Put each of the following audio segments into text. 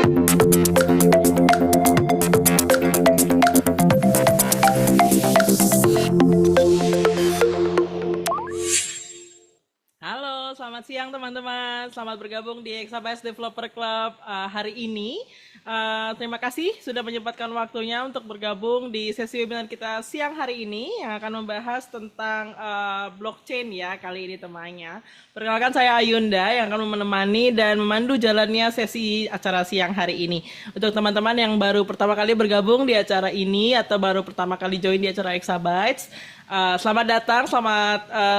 Halo, selamat siang teman-teman. Selamat bergabung di Exabytes Developer Club hari ini. Terima kasih sudah menyempatkan waktunya untuk bergabung di sesi webinar kita siang hari ini yang akan membahas tentang blockchain ya kali ini temanya. Perkenalkan saya Ayunda yang akan menemani dan memandu jalannya sesi acara siang hari ini. Untuk teman-teman yang baru pertama kali bergabung di acara ini atau baru pertama kali join di acara Exabytes, selamat datang,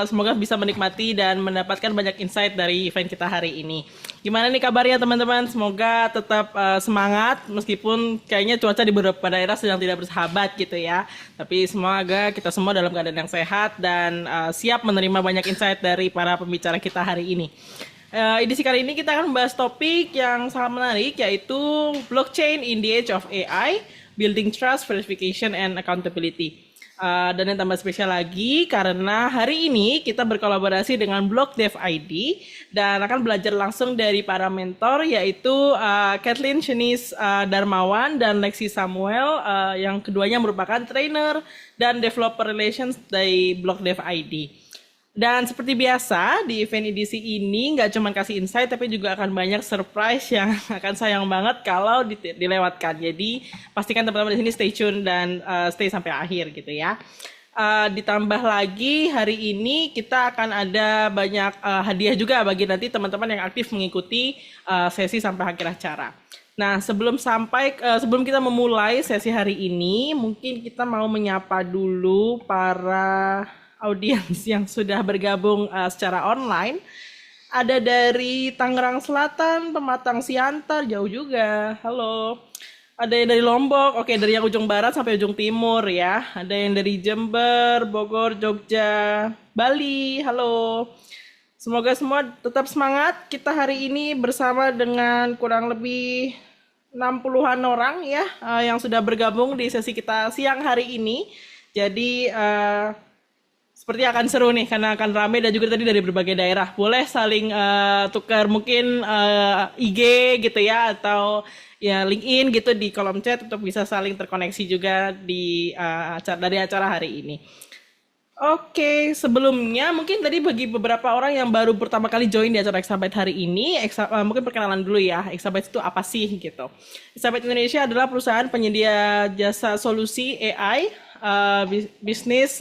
semoga bisa menikmati dan mendapatkan banyak insight dari event kita hari ini. Gimana nih kabarnya teman-teman? Semoga tetap semangat meskipun kayaknya cuaca di beberapa daerah sedang tidak bersahabat gitu ya. Tapi semoga kita semua dalam keadaan yang sehat dan siap menerima banyak insight dari para pembicara kita hari ini. Edisi kali ini kita akan membahas topik yang sangat menarik yaitu blockchain in the age of AI, building trust, verification, and accountability. Dan yang tambah spesial lagi karena hari ini kita berkolaborasi dengan BlockDev ID dan akan belajar langsung dari para mentor yaitu Kathleen Shanice Darmawan dan Lexi Samuel yang keduanya merupakan trainer dan developer relations dari BlockDev ID. Dan seperti biasa di event edisi ini nggak cuma kasih insight tapi juga akan banyak surprise yang akan sayang banget kalau dilewatkan. Jadi pastikan teman-teman di sini stay tune dan stay sampai akhir gitu ya. Ditambah lagi hari ini kita akan ada banyak hadiah juga bagi nanti teman-teman yang aktif mengikuti sesi sampai akhir acara. Nah, sebelum kita memulai sesi hari ini, mungkin kita mau menyapa dulu para audiens yang sudah bergabung secara online. Ada dari Tangerang Selatan, Pematang Siantar, jauh juga. Halo. Ada yang dari Lombok, oke, dari yang ujung barat sampai ujung timur ya. Ada yang dari Jember, Bogor, Jogja, Bali. Halo. Semoga semua tetap semangat. Kita hari ini bersama dengan kurang lebih 60-an orang ya yang sudah bergabung di sesi kita siang hari ini. Jadi seperti akan seru nih karena akan ramai dan juga tadi dari berbagai daerah. Boleh saling tukar mungkin IG gitu ya atau ya LinkedIn gitu di kolom chat untuk bisa saling terkoneksi juga dari acara hari ini. Oke, sebelumnya mungkin tadi bagi beberapa orang yang baru pertama kali join di acara Exabyte hari ini, mungkin perkenalan dulu ya, Exabyte itu apa sih gitu. Exabyte Indonesia adalah perusahaan penyedia jasa solusi AI, bisnis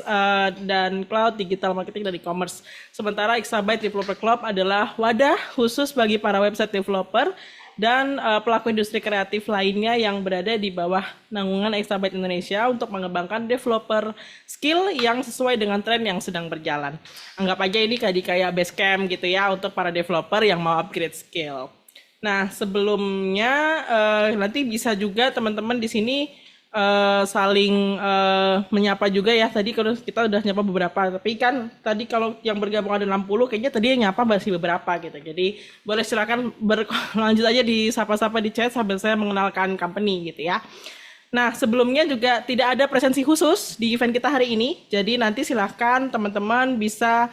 dan cloud, digital marketing dan e-commerce. Sementara Exabyte Developer Club adalah wadah khusus bagi para website developer dan pelaku industri kreatif lainnya yang berada di bawah naungan Exabyte Indonesia untuk mengembangkan developer skill yang sesuai dengan tren yang sedang berjalan. Anggap aja ini kayak Basecamp gitu ya untuk para developer yang mau upgrade skill. Nah, sebelumnya nanti bisa juga teman-teman di sini saling menyapa juga ya. Tadi kalau kita udah nyapa beberapa, tapi kan tadi kalau yang bergabung ada 60, kayaknya tadi yang nyapa masih beberapa gitu. Jadi boleh silakan berlanjut aja di sapa-sapa di chat sambil saya mengenalkan company gitu ya. Nah, sebelumnya juga tidak ada presensi khusus di event kita hari ini. Jadi nanti silahkan teman-teman bisa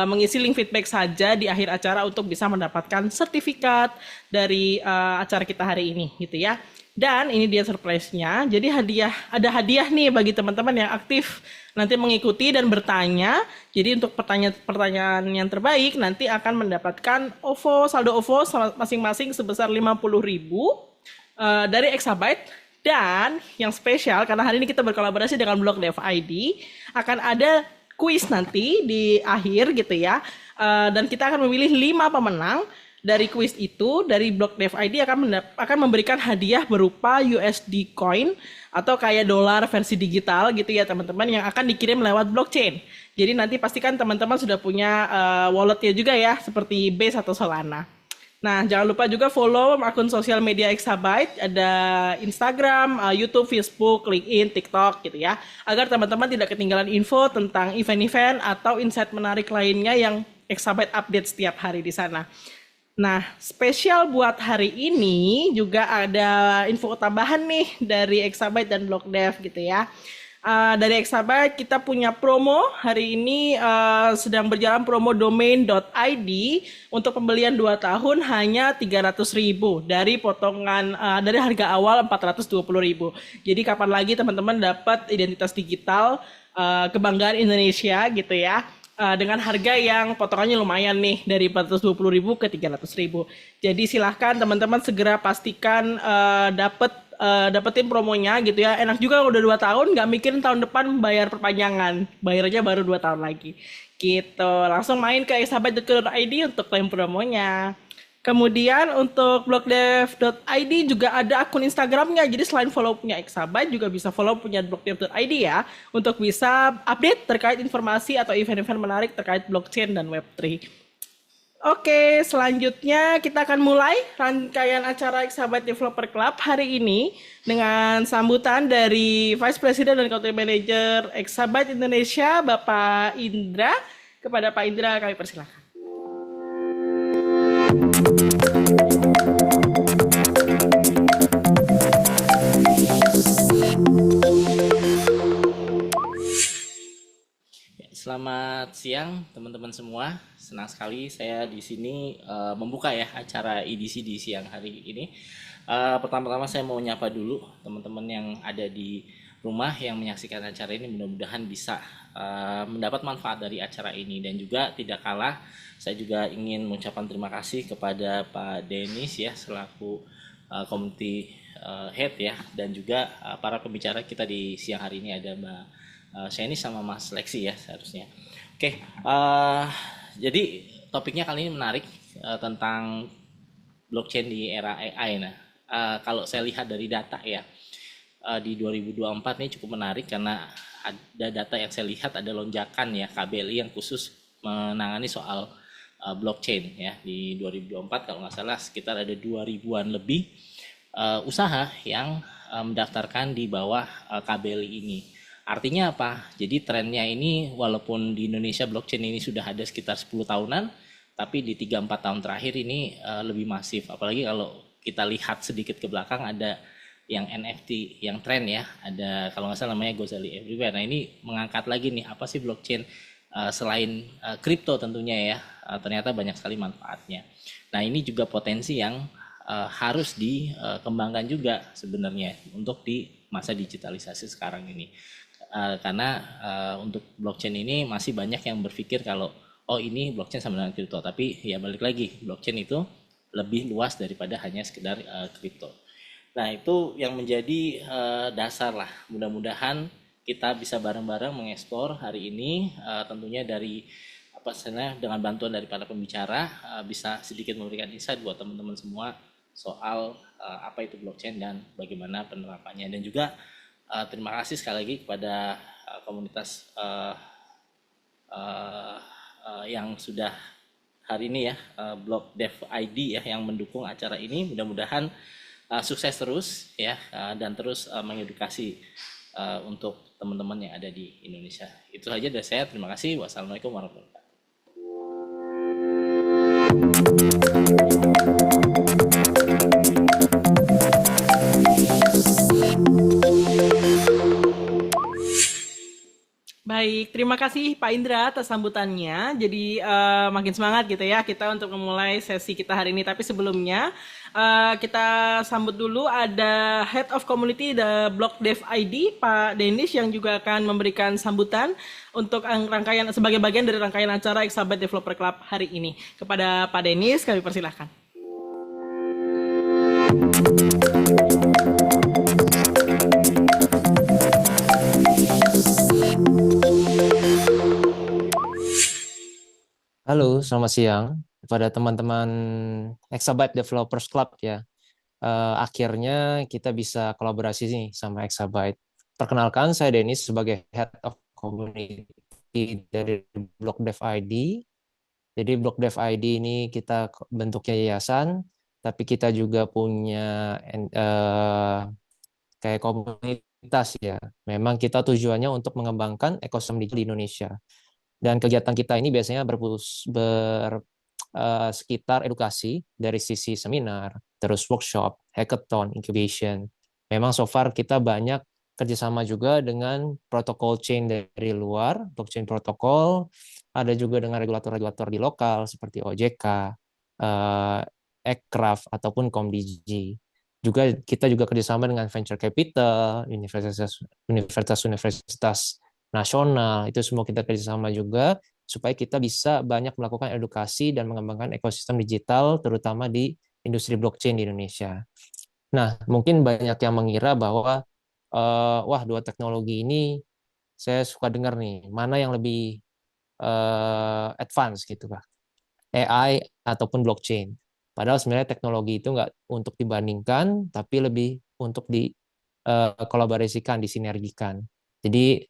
mengisi link feedback saja di akhir acara untuk bisa mendapatkan sertifikat dari acara kita hari ini gitu ya. Dan ini dia surprise-nya. Jadi ada hadiah nih bagi teman-teman yang aktif nanti mengikuti dan bertanya. Jadi untuk pertanyaan yang terbaik nanti akan mendapatkan saldo OVO masing-masing sebesar 50.000 dari Exabyte. Dan yang spesial karena hari ini kita berkolaborasi dengan BlockDev ID, akan ada kuis nanti di akhir gitu ya. Dan kita akan memilih 5 pemenang. Dari kuis itu, dari BlockDev ID akan memberikan hadiah berupa USD coin atau kayak dolar versi digital gitu ya teman-teman yang akan dikirim lewat blockchain. Jadi nanti pastikan teman-teman sudah punya walletnya juga ya seperti Base atau Solana. Nah, jangan lupa juga follow akun sosial media Exabyte, ada Instagram, YouTube, Facebook, LinkedIn, TikTok gitu ya. Agar teman-teman tidak ketinggalan info tentang event-event atau insight menarik lainnya yang Exabyte update setiap hari di sana. Nah, spesial buat hari ini juga ada info tambahan nih dari Exabyte dan BlockDev gitu ya. Dari Exabyte kita punya promo hari ini, sedang berjalan promo domain.id untuk pembelian 2 tahun hanya 300.000 dari potongan dari harga awal 420.000. Jadi kapan lagi teman-teman dapat identitas digital kebanggaan Indonesia gitu ya, dengan harga yang potongannya lumayan nih dari 420.000 ke 300.000. Jadi silahkan teman-teman segera pastikan dapetin promonya gitu ya. Enak juga udah 2 tahun nggak mikirin tahun depan bayar perpanjangan, bayarnya baru 2 tahun lagi gitu. Langsung main ke exabyte.co.id untuk klaim promonya. Kemudian untuk blogdev.id juga ada akun Instagramnya. Jadi selain follow punya Exabyte juga bisa follow punya blogdev.id ya, untuk bisa update terkait informasi atau event-event menarik terkait blockchain dan Web3. Oke, selanjutnya kita akan mulai rangkaian acara Exabyte Developer Club hari ini dengan sambutan dari Vice President dan Country Manager Exabyte Indonesia, Bapak Indra. Kepada Pak Indra kami persilakan. Selamat siang teman-teman semua. Senang sekali saya di sini membuka ya acara EDC di siang hari ini. Pertama-tama saya mau nyapa dulu teman-teman yang ada di rumah yang menyaksikan acara ini, mudah-mudahan bisa mendapat manfaat dari acara ini. Dan juga tidak kalah saya juga ingin mengucapkan terima kasih kepada Pak Denis ya selaku community head ya, dan juga para pembicara kita di siang hari ini ada Mbak Sheni sama Mas Lexi ya seharusnya. Oke, jadi topiknya kali ini menarik tentang blockchain di era AI. Nah, kalau saya lihat dari data ya, di 2024 ini cukup menarik karena ada data yang saya lihat ada lonjakan ya KBLI yang khusus menangani soal blockchain ya. Di 2024 kalau nggak salah sekitar ada 2.000-an lebih usaha yang mendaftarkan di bawah KBLI ini. Artinya apa? Jadi trennya ini walaupun di Indonesia blockchain ini sudah ada sekitar 10 tahunan, tapi di 3-4 tahun terakhir ini lebih masif. Apalagi kalau kita lihat sedikit ke belakang ada yang NFT, yang tren ya, ada kalau nggak salah namanya Gozali Everywhere. Nah ini mengangkat lagi nih apa sih blockchain selain kripto tentunya ya, ternyata banyak sekali manfaatnya. Nah ini juga potensi yang harus dikembangkan juga sebenarnya untuk di masa digitalisasi sekarang ini. Karena untuk blockchain ini masih banyak yang berpikir kalau oh ini blockchain sama dengan kripto, tapi ya balik lagi blockchain itu lebih luas daripada hanya sekedar kripto. Nah itu yang menjadi dasar lah, mudah-mudahan kita bisa bareng-bareng mengeksplor hari ini, tentunya dari apa sebenarnya dengan bantuan dari para pembicara bisa sedikit memberikan insight buat teman-teman semua soal apa itu blockchain dan bagaimana penerapannya. Dan juga terima kasih sekali lagi kepada komunitas yang sudah hari ini ya, Blog Dev ID ya yang mendukung acara ini. Mudah-mudahan sukses terus ya, dan terus mengedukasi untuk teman-teman yang ada di Indonesia. Itu saja dari saya. Terima kasih. Wassalamualaikum warahmatullahi wabarakatuh. Baik, terima kasih Pak Indra atas sambutannya. Jadi makin semangat gitu ya kita untuk memulai sesi kita hari ini. Tapi sebelumnya kita sambut dulu ada Head of Community the Block Dev ID Pak Denis yang juga akan memberikan sambutan untuk rangkaian sebagai bagian dari rangkaian acara Exabyte Developer Club hari ini. Kepada Pak Denis kami persilahkan. Halo, selamat siang kepada teman-teman Exabyte Developers Club ya. Akhirnya kita bisa kolaborasi nih sama Exabyte. Perkenalkan, saya Denis sebagai Head of Community dari Block Dev ID. Jadi Block Dev ID ini kita bentuknya yayasan, tapi kita juga punya kayak komunitas ya. Memang kita tujuannya untuk mengembangkan ekosistem digital di Indonesia. Dan kegiatan kita ini biasanya sekitar edukasi dari sisi seminar, terus workshop, hackathon, incubation. Memang so far kita banyak kerjasama juga dengan protokol chain dari luar, blockchain protokol, ada juga dengan regulator-regulator di lokal seperti OJK, Ekraf, ataupun Komdigi. Juga kita juga kerjasama dengan venture capital, universitas-universitas nasional, itu semua kita kerjasama juga supaya kita bisa banyak melakukan edukasi dan mengembangkan ekosistem digital, terutama di industri blockchain di Indonesia. Nah, mungkin banyak yang mengira bahwa wah, dua teknologi ini saya suka dengar nih, mana yang lebih advance gitu, Pak. AI ataupun blockchain. Padahal sebenarnya teknologi itu nggak untuk dibandingkan, tapi lebih untuk dikolaborasikan, disinergikan. Jadi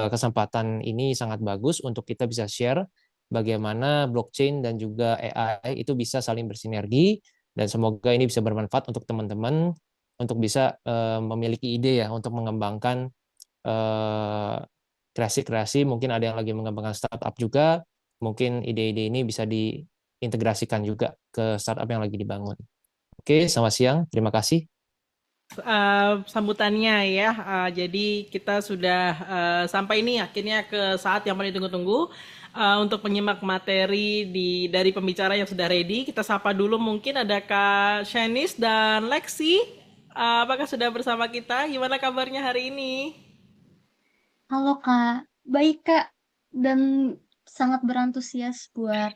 kesempatan ini sangat bagus untuk kita bisa share bagaimana blockchain dan juga AI itu bisa saling bersinergi, dan semoga ini bisa bermanfaat untuk teman-teman untuk bisa memiliki ide ya untuk mengembangkan eh, kreasi-kreasi. Mungkin ada yang lagi mengembangkan startup juga, mungkin ide-ide ini bisa diintegrasikan juga ke startup yang lagi dibangun. Oke, selamat siang. Terima kasih. Sambutannya ya. Jadi kita sudah sampai ini akhirnya ke saat yang paling ditunggu-tunggu untuk menyimak materi dari pembicara yang sudah ready. Kita sapa dulu, mungkin ada Kak Shanice dan Lexi. Apakah sudah bersama kita? Gimana kabarnya hari ini? Halo Kak, baik Kak, dan sangat berantusias buat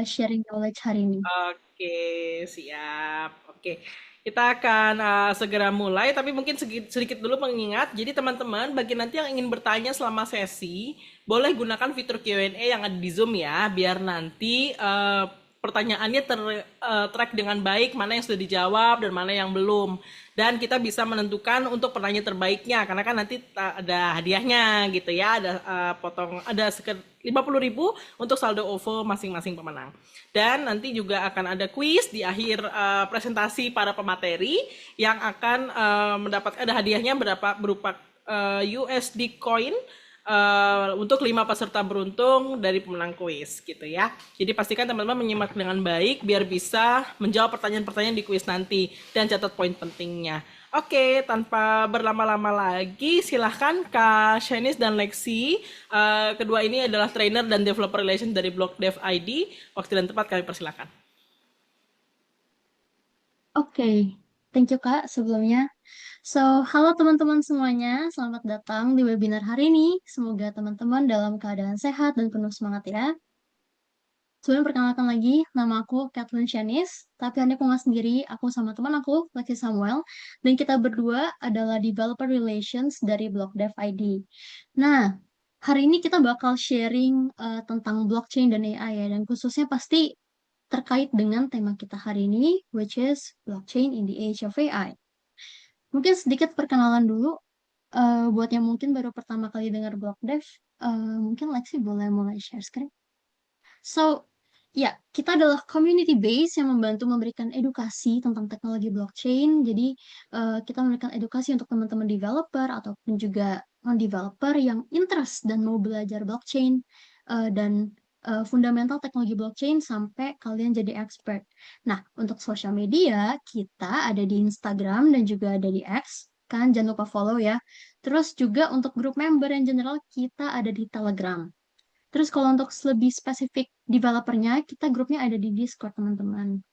sharing knowledge hari ini. Oke, siap. Oke, kita akan segera mulai, tapi mungkin sedikit dulu mengingat. Jadi teman-teman, bagi nanti yang ingin bertanya selama sesi, boleh gunakan fitur Q&A yang ada di Zoom ya, biar nanti pertanyaannya track dengan baik, mana yang sudah dijawab dan mana yang belum. Dan kita bisa menentukan untuk penanya terbaiknya, karena kan nanti ada hadiahnya gitu ya, ada ada sekitar 50.000 untuk saldo OVO masing-masing pemenang. Dan nanti juga akan ada kuis di akhir presentasi para pemateri yang akan mendapatkan, ada hadiahnya berupa USD coin untuk 5 peserta beruntung dari pemenang kuis gitu ya. Jadi pastikan teman-teman menyimak dengan baik biar bisa menjawab pertanyaan-pertanyaan di kuis nanti dan catat poin pentingnya. Oke, tanpa berlama-lama lagi, silahkan Kak Shanice dan Lexi. Kedua ini adalah trainer dan developer relation dari BlockDev ID. Waktu dan tempat kami persilakan. Oke, thank you Kak sebelumnya. So, halo teman-teman semuanya, selamat datang di webinar hari ini. Semoga teman-teman dalam keadaan sehat dan penuh semangat ya. Sebelum perkenalkan lagi, nama aku Kathleen Shanice, tapi hari ini aku nggak sendiri, aku sama teman aku, Lexi Samuel, dan kita berdua adalah Developer Relations dari BlockDev ID. Nah, hari ini kita bakal sharing tentang blockchain dan AI ya, dan khususnya pasti terkait dengan tema kita hari ini, which is blockchain in the age of AI. Mungkin sedikit perkenalan dulu, buat yang mungkin baru pertama kali dengar BlockDev, mungkin Lexi boleh mulai share screen. So, ya, kita adalah community base yang membantu memberikan edukasi tentang teknologi blockchain. Jadi, kita memberikan edukasi untuk teman-teman developer ataupun juga non-developer yang interest dan mau belajar blockchain dan fundamental teknologi blockchain sampai kalian jadi expert. Nah, untuk social media, kita ada di Instagram dan juga ada di X. Kan, jangan lupa follow ya. Terus juga untuk grup member yang general, kita ada di Telegram. Terus kalau untuk lebih spesifik developernya, kita grupnya ada di Discord, teman-teman.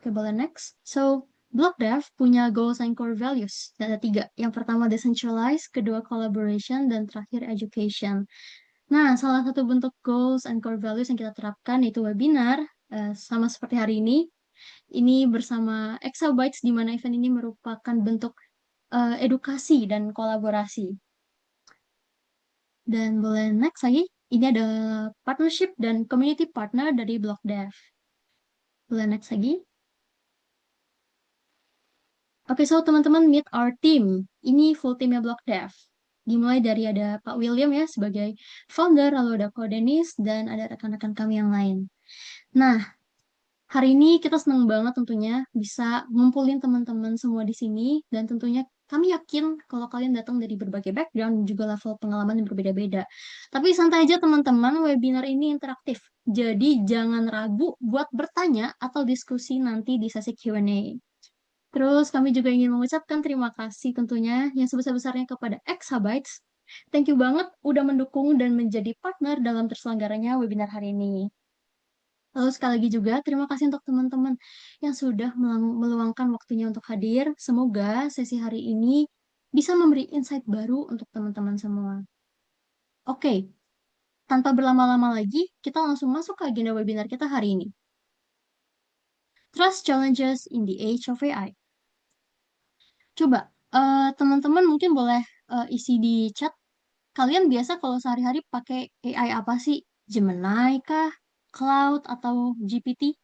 Oke, boleh next. So, BlockDev punya goals and core values. Ada 3. Yang pertama decentralized, kedua collaboration, dan terakhir education. Nah, salah satu bentuk goals and core values yang kita terapkan itu webinar, sama seperti hari ini. Ini bersama Exabytes, di mana event ini merupakan bentuk edukasi dan kolaborasi. Dan boleh next lagi. Ini ada partnership dan community partner dari BlockDev. Boleh next lagi. Oke, so teman-teman meet our team. Ini full timnya BlockDev. Dimulai dari ada Pak William ya sebagai founder, lalu ada Ko Dennis, dan ada rekan-rekan kami yang lain. Nah, hari ini kita senang banget tentunya bisa ngumpulin teman-teman semua di sini, dan tentunya kami yakin kalau kalian datang dari berbagai background dan juga level pengalaman yang berbeda-beda. Tapi santai aja teman-teman, webinar ini interaktif. Jadi jangan ragu buat bertanya atau diskusi nanti di sesi Q&A. Terus kami juga ingin mengucapkan terima kasih tentunya yang sebesar-besarnya kepada Exabytes. Thank you banget udah mendukung dan menjadi partner dalam terselenggaranya webinar hari ini. Lalu sekali lagi juga terima kasih untuk teman-teman yang sudah meluangkan waktunya untuk hadir. Semoga sesi hari ini bisa memberi insight baru untuk teman-teman semua. Oke, tanpa berlama-lama lagi, kita langsung masuk ke agenda webinar kita hari ini. Trust Challenges in the Age of AI. Coba, teman-teman mungkin boleh isi di chat. Kalian biasa kalau sehari-hari pakai AI apa sih? Gemini kah? Cloud atau GPT?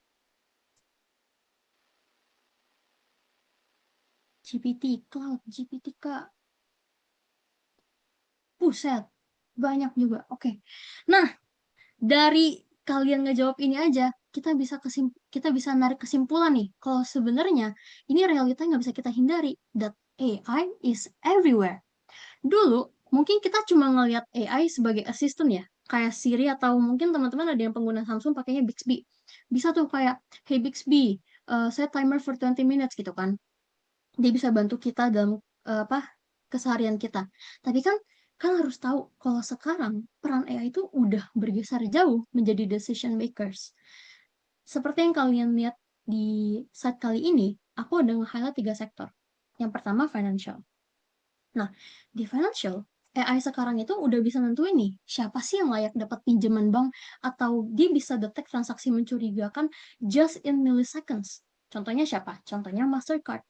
GPT, Cloud, GPT kah? Buset, banyak juga. Oke. Nah, dari kalian ngejawab ini aja, kita bisa narik kesimpulan nih, kalau sebenarnya ini realita nggak bisa kita hindari, that AI is everywhere. Dulu, mungkin kita cuma ngelihat AI sebagai assistant ya, kayak Siri atau mungkin teman-teman ada yang pengguna Samsung pakainya Bixby. Bisa tuh kayak, hey Bixby, set timer for 20 minutes gitu kan. Dia bisa bantu kita dalam keseharian kita. Tapi kan harus tahu kalau sekarang peran AI itu udah bergeser jauh menjadi decision makers. Seperti yang kalian lihat di slide kali ini, aku ada nge-highlight 3 sektor. Yang pertama financial. Nah, di financial, AI sekarang itu udah bisa nentuin nih, siapa sih yang layak dapat pinjaman bank, atau dia bisa detect transaksi mencurigakan just in milliseconds. Contohnya siapa? Contohnya Mastercard.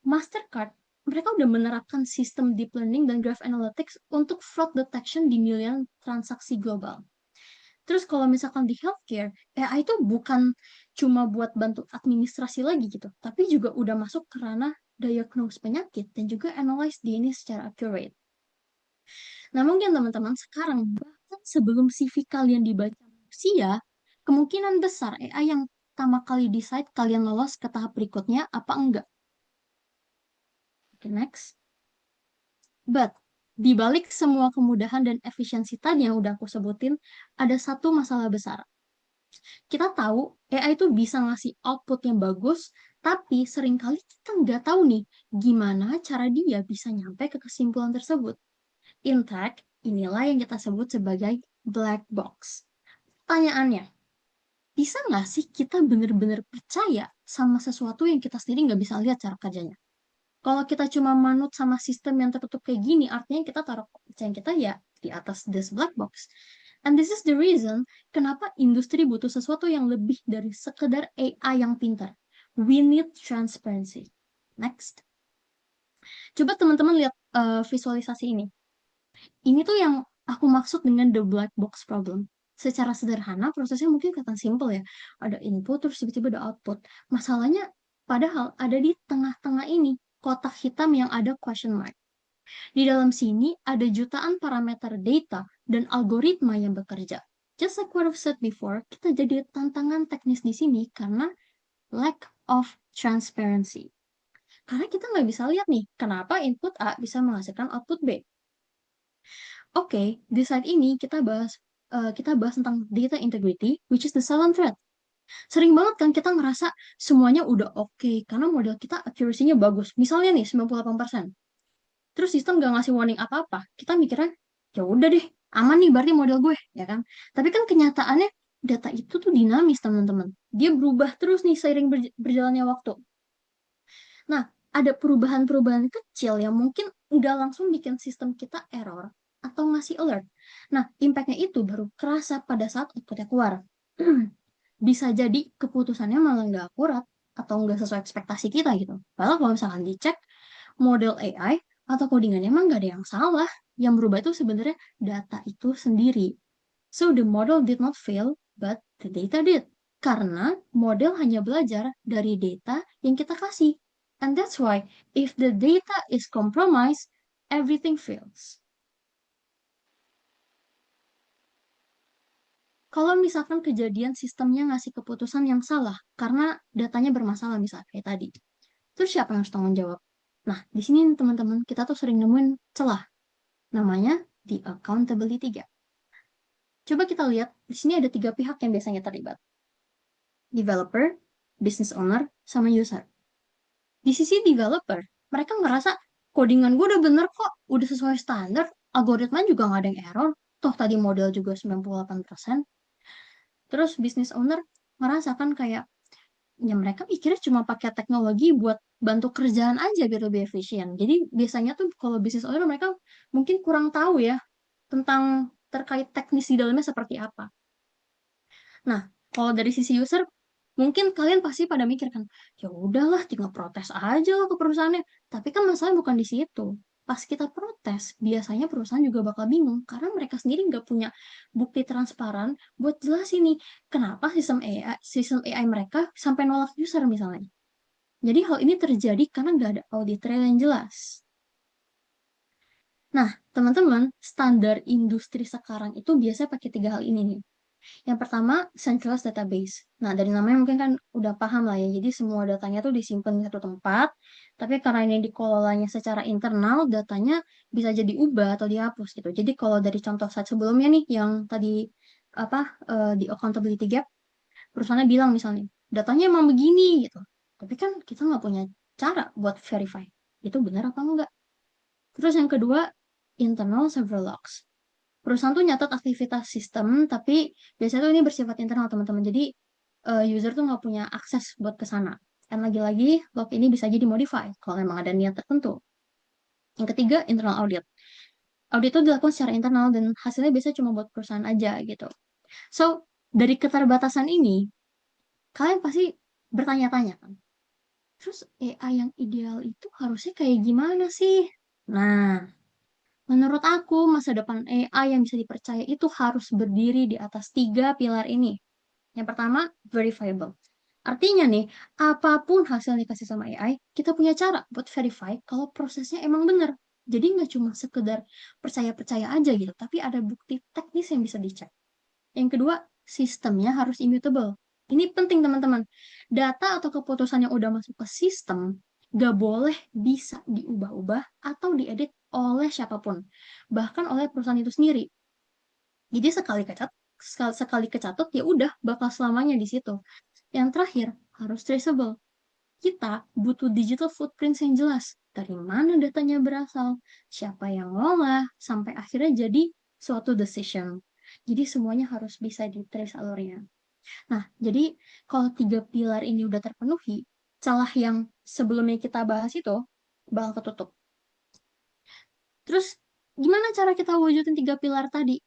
Mastercard, mereka udah menerapkan sistem deep learning dan graph analytics untuk fraud detection di miliar transaksi global. Terus kalau misalkan di healthcare, AI itu bukan cuma buat bantu administrasi lagi gitu, tapi juga udah masuk ke ranah diagnose penyakit dan juga analyze DNA secara accurate. Nah, mungkin teman-teman sekarang, bahkan sebelum CV kalian dibaca manusia, kemungkinan besar AI yang pertama kali decide kalian lolos ke tahap berikutnya apa enggak. Oke, next. But, di balik semua kemudahan dan efisiensi tadi yang udah aku sebutin, ada satu masalah besar. Kita tahu AI itu bisa ngasih output yang bagus, tapi seringkali kita nggak tahu nih gimana cara dia bisa nyampe ke kesimpulan tersebut. In fact, inilah yang kita sebut sebagai black box. Pertanyaannya, bisa nggak sih kita benar-benar percaya sama sesuatu yang kita sendiri nggak bisa lihat cara kerjanya? Kalau kita cuma manut sama sistem yang tertutup kayak gini, artinya kita taruh kepercayaan kita ya di atas this black box. And this is the reason kenapa industri butuh sesuatu yang lebih dari sekedar AI yang pintar. We need transparency. Next. Coba teman-teman lihat visualisasi ini. Ini tuh yang aku maksud dengan the black box problem. Secara sederhana, prosesnya mungkin kelihatan simple ya. Ada input, terus tiba-tiba ada output. Masalahnya, padahal ada di tengah-tengah ini, kotak hitam yang ada question mark. Di dalam sini ada jutaan parameter data dan algoritma yang bekerja. Just like what I've said before, kita jadi tantangan teknis di sini karena lack of transparency. Karena kita nggak bisa lihat nih, kenapa input A bisa menghasilkan output B. Oke, di slide ini kita bahas tentang data integrity, which is the silent threat. Sering banget kan kita ngerasa semuanya udah oke, karena model kita accuracy-nya bagus. Misalnya nih, 98%. Terus sistem gak ngasih warning apa-apa. Kita mikirnya, ya udah deh, aman nih berarti model gue, ya kan? Tapi kan kenyataannya, data itu tuh dinamis, teman-teman. Dia berubah terus nih seiring berjalannya waktu. Nah, ada perubahan-perubahan kecil yang mungkin nggak langsung bikin sistem kita error atau ngasih alert. Nah, impact-nya itu baru kerasa pada saat output-nya keluar. Bisa jadi keputusannya malah nggak akurat atau nggak sesuai ekspektasi kita gitu. Padahal kalau misalkan dicek model AI atau codingannya emang nggak ada yang salah. Yang berubah itu sebenarnya data itu sendiri. So the model did not fail, but the data did. Karena model hanya belajar dari data yang kita kasih. And that's why if the data is compromised, everything fails. Kalau misalkan kejadian sistemnya ngasih keputusan yang salah karena datanya bermasalah misalnya kayak tadi, terus siapa yang harus tanggung jawab? Nah, di sini teman-teman kita tuh sering nemuin celah. Namanya the accountability gap. Coba kita lihat, di sini ada 3 pihak yang biasanya terlibat. Developer, business owner, sama user. Di sisi developer, mereka ngerasa codingan gue udah bener kok, udah sesuai standar, algoritma juga nggak ada yang error, toh tadi model juga 98%. Terus business owner ngerasa kan kayak, ya mereka pikirnya cuma pakai teknologi buat bantu kerjaan aja biar lebih efisien. Jadi biasanya tuh kalau business owner mereka mungkin kurang tahu ya tentang terkait teknis di dalamnya seperti apa. Nah, kalau dari sisi user, mungkin kalian pasti pada mikir kan, ya udahlah tinggal protes aja lah ke perusahaannya. Tapi kan masalahnya bukan di situ. Pas kita protes, biasanya perusahaan juga bakal bingung karena mereka sendiri nggak punya bukti transparan buat jelasin nih kenapa sistem AI mereka sampai nolak user misalnya. Jadi hal ini terjadi karena nggak ada audit trail yang jelas. Nah, teman-teman, standar industri sekarang itu biasanya pakai tiga hal ini nih. Yang pertama, centralized database. Nah, dari namanya mungkin kan udah paham lah ya. Jadi semua datanya tuh disimpan di satu tempat, tapi karena ini dikelolanya secara internal, datanya bisa jadi ubah atau dihapus gitu. Jadi kalau dari contoh saat sebelumnya nih, yang tadi apa di accountability gap, perusahaannya bilang misalnya, datanya emang begini gitu. Tapi kan kita nggak punya cara buat verify. Itu benar apa enggak? Terus yang kedua, internal server logs. Perusahaan tuh nyatat aktivitas sistem, tapi biasanya tuh ini bersifat internal teman-teman. Jadi user tuh nggak punya akses buat ke sana. Dan lagi-lagi log ini bisa jadi modify kalau memang ada niat tertentu. Yang ketiga, internal audit. Audit itu dilakukan secara internal dan hasilnya biasanya cuma buat perusahaan aja gitu. So, dari keterbatasan ini, kalian pasti bertanya-tanya kan, terus AI yang ideal itu harusnya kayak gimana sih? Nah, menurut aku, masa depan AI yang bisa dipercaya itu harus berdiri di atas tiga pilar ini. Yang pertama, verifiable. Artinya nih, apapun hasil yang dikasih sama AI, kita punya cara buat verify kalau prosesnya emang bener. Jadi nggak cuma sekedar percaya-percaya aja gitu, tapi ada bukti teknis yang bisa dicek. Yang kedua, sistemnya harus immutable. Ini penting teman-teman. Data atau keputusan yang udah masuk ke sistem, nggak boleh bisa diubah-ubah atau diedit oleh siapapun. Bahkan oleh perusahaan itu sendiri. Jadi sekali kecatut ya udah bakal selamanya di situ. Yang terakhir, harus traceable. Kita butuh digital footprint yang jelas. Dari mana datanya berasal, siapa yang ngolah, sampai akhirnya jadi suatu decision. Jadi semuanya harus bisa di-trace alurnya. Nah, jadi kalau tiga pilar ini udah terpenuhi, celah yang sebelumnya kita bahas itu bakal ketutup. Terus, gimana cara kita wujudin tiga pilar tadi?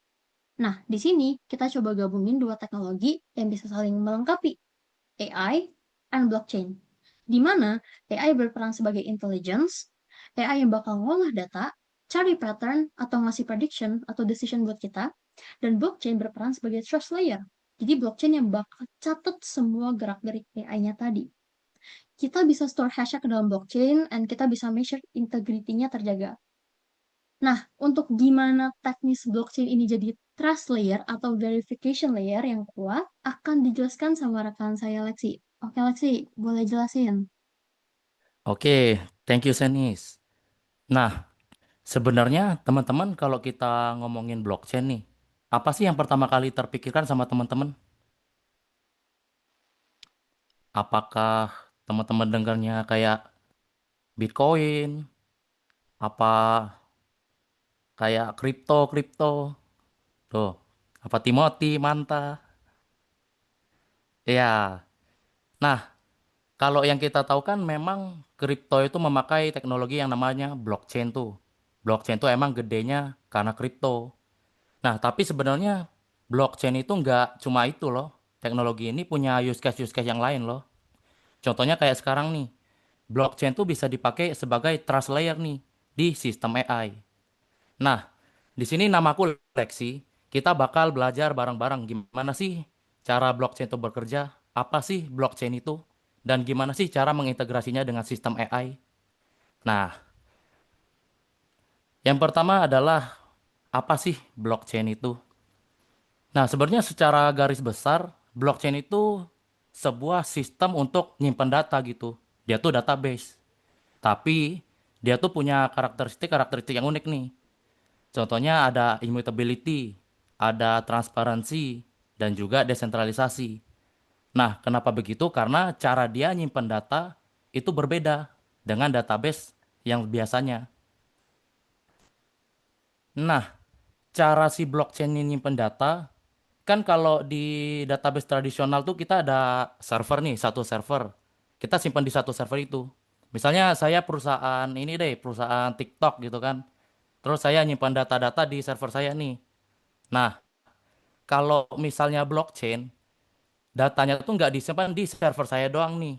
Nah, di sini kita coba gabungin dua teknologi yang bisa saling melengkapi, AI and blockchain. Di mana AI berperan sebagai intelligence, AI yang bakal ngolah data, cari pattern atau ngasih prediction atau decision buat kita, dan blockchain berperan sebagai trust layer. Jadi blockchain yang bakal catat semua gerak-gerik AI-nya tadi. Kita bisa store hashnya ke dalam blockchain, and kita bisa measure integrity-nya terjaga. Nah, untuk gimana teknis blockchain ini jadi trust layer atau verification layer yang kuat, akan dijelaskan sama rekan saya Lexi. Oke, Lexi, boleh jelasin? Oke, thank you Senis. Nah, sebenarnya teman-teman kalau kita ngomongin blockchain nih, apa sih yang pertama kali terpikirkan sama teman-teman? Apakah teman-teman dengarnya kayak Bitcoin, apa kayak kripto, tuh, apa Timothy, Manta? Ya, nah kalau yang kita tahu kan memang kripto itu memakai teknologi yang namanya blockchain tuh. Blockchain tuh emang gedenya karena kripto. Nah, tapi sebenarnya blockchain itu nggak cuma itu loh. Teknologi ini punya use case yang lain loh. Contohnya kayak sekarang nih, blockchain tuh bisa dipakai sebagai trust layer nih di sistem AI. Nah, di sini namaku Lexi. Kita bakal belajar bareng-bareng gimana sih cara blockchain itu bekerja, apa sih blockchain itu, dan gimana sih cara mengintegrasinya dengan sistem AI. Nah, yang pertama adalah apa sih blockchain itu? Nah, sebenarnya secara garis besar, blockchain itu sebuah sistem untuk nyimpan data gitu. Dia tuh database. Tapi dia tuh punya karakteristik yang unik nih. Contohnya ada immutability, ada transparansi, dan juga desentralisasi. Nah, kenapa begitu? Karena cara dia nyimpan data itu berbeda. dengan database yang biasanya. Nah, cara si blockchain ini nyimpen data, kan kalau di database tradisional tuh kita ada server nih, satu server. Kita simpan di satu server itu. Misalnya saya perusahaan ini deh, perusahaan TikTok gitu kan. Terus saya nyimpan data-data di server saya nih. Nah, kalau misalnya blockchain, datanya tuh nggak disimpan di server saya doang nih.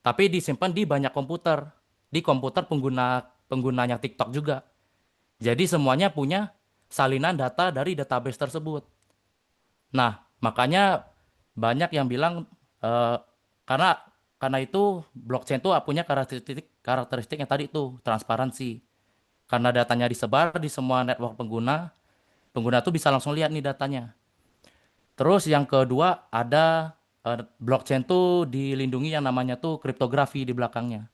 Tapi disimpan di banyak komputer. Di komputer penggunanya TikTok juga. Jadi semuanya punya salinan data dari database tersebut. Nah, makanya banyak yang bilang eh, karena karena itu blockchain itu punya karakteristik yang tadi itu transparansi. Karena datanya disebar di semua network pengguna, pengguna tuh bisa langsung lihat nih datanya. Terus yang kedua ada blockchain tuh dilindungi yang namanya tuh kriptografi di belakangnya.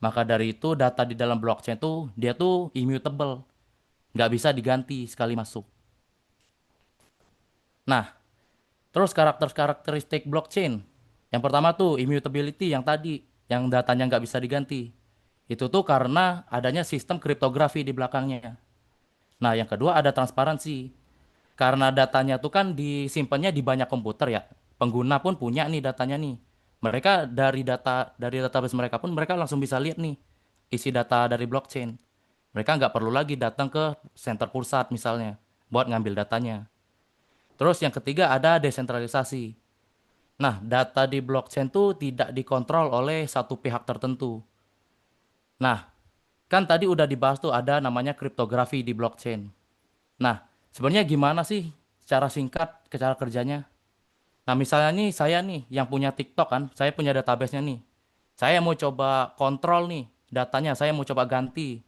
Maka dari itu data di dalam blockchain tuh dia tuh immutable, nggak bisa diganti sekali masuk. Nah, terus karakteristik blockchain. Yang pertama tuh immutability yang tadi, yang datanya nggak bisa diganti. Itu tuh karena adanya sistem kriptografi di belakangnya. Nah, yang kedua ada transparansi. Karena datanya tuh kan disimpannya di banyak komputer ya. Pengguna pun punya nih datanya nih. Mereka dari database mereka pun mereka langsung bisa lihat nih isi data dari blockchain. Mereka nggak perlu lagi datang ke center pusat misalnya buat ngambil datanya. Terus yang ketiga ada desentralisasi. Nah, data di blockchain tuh tidak dikontrol oleh satu pihak tertentu. Nah, kan tadi udah dibahas tuh ada namanya kriptografi di blockchain. Nah, sebenarnya gimana sih secara singkat cara kerjanya? Nah, misalnya nih saya nih yang punya TikTok kan, saya punya database-nya nih. Saya mau coba kontrol nih datanya, saya mau coba ganti.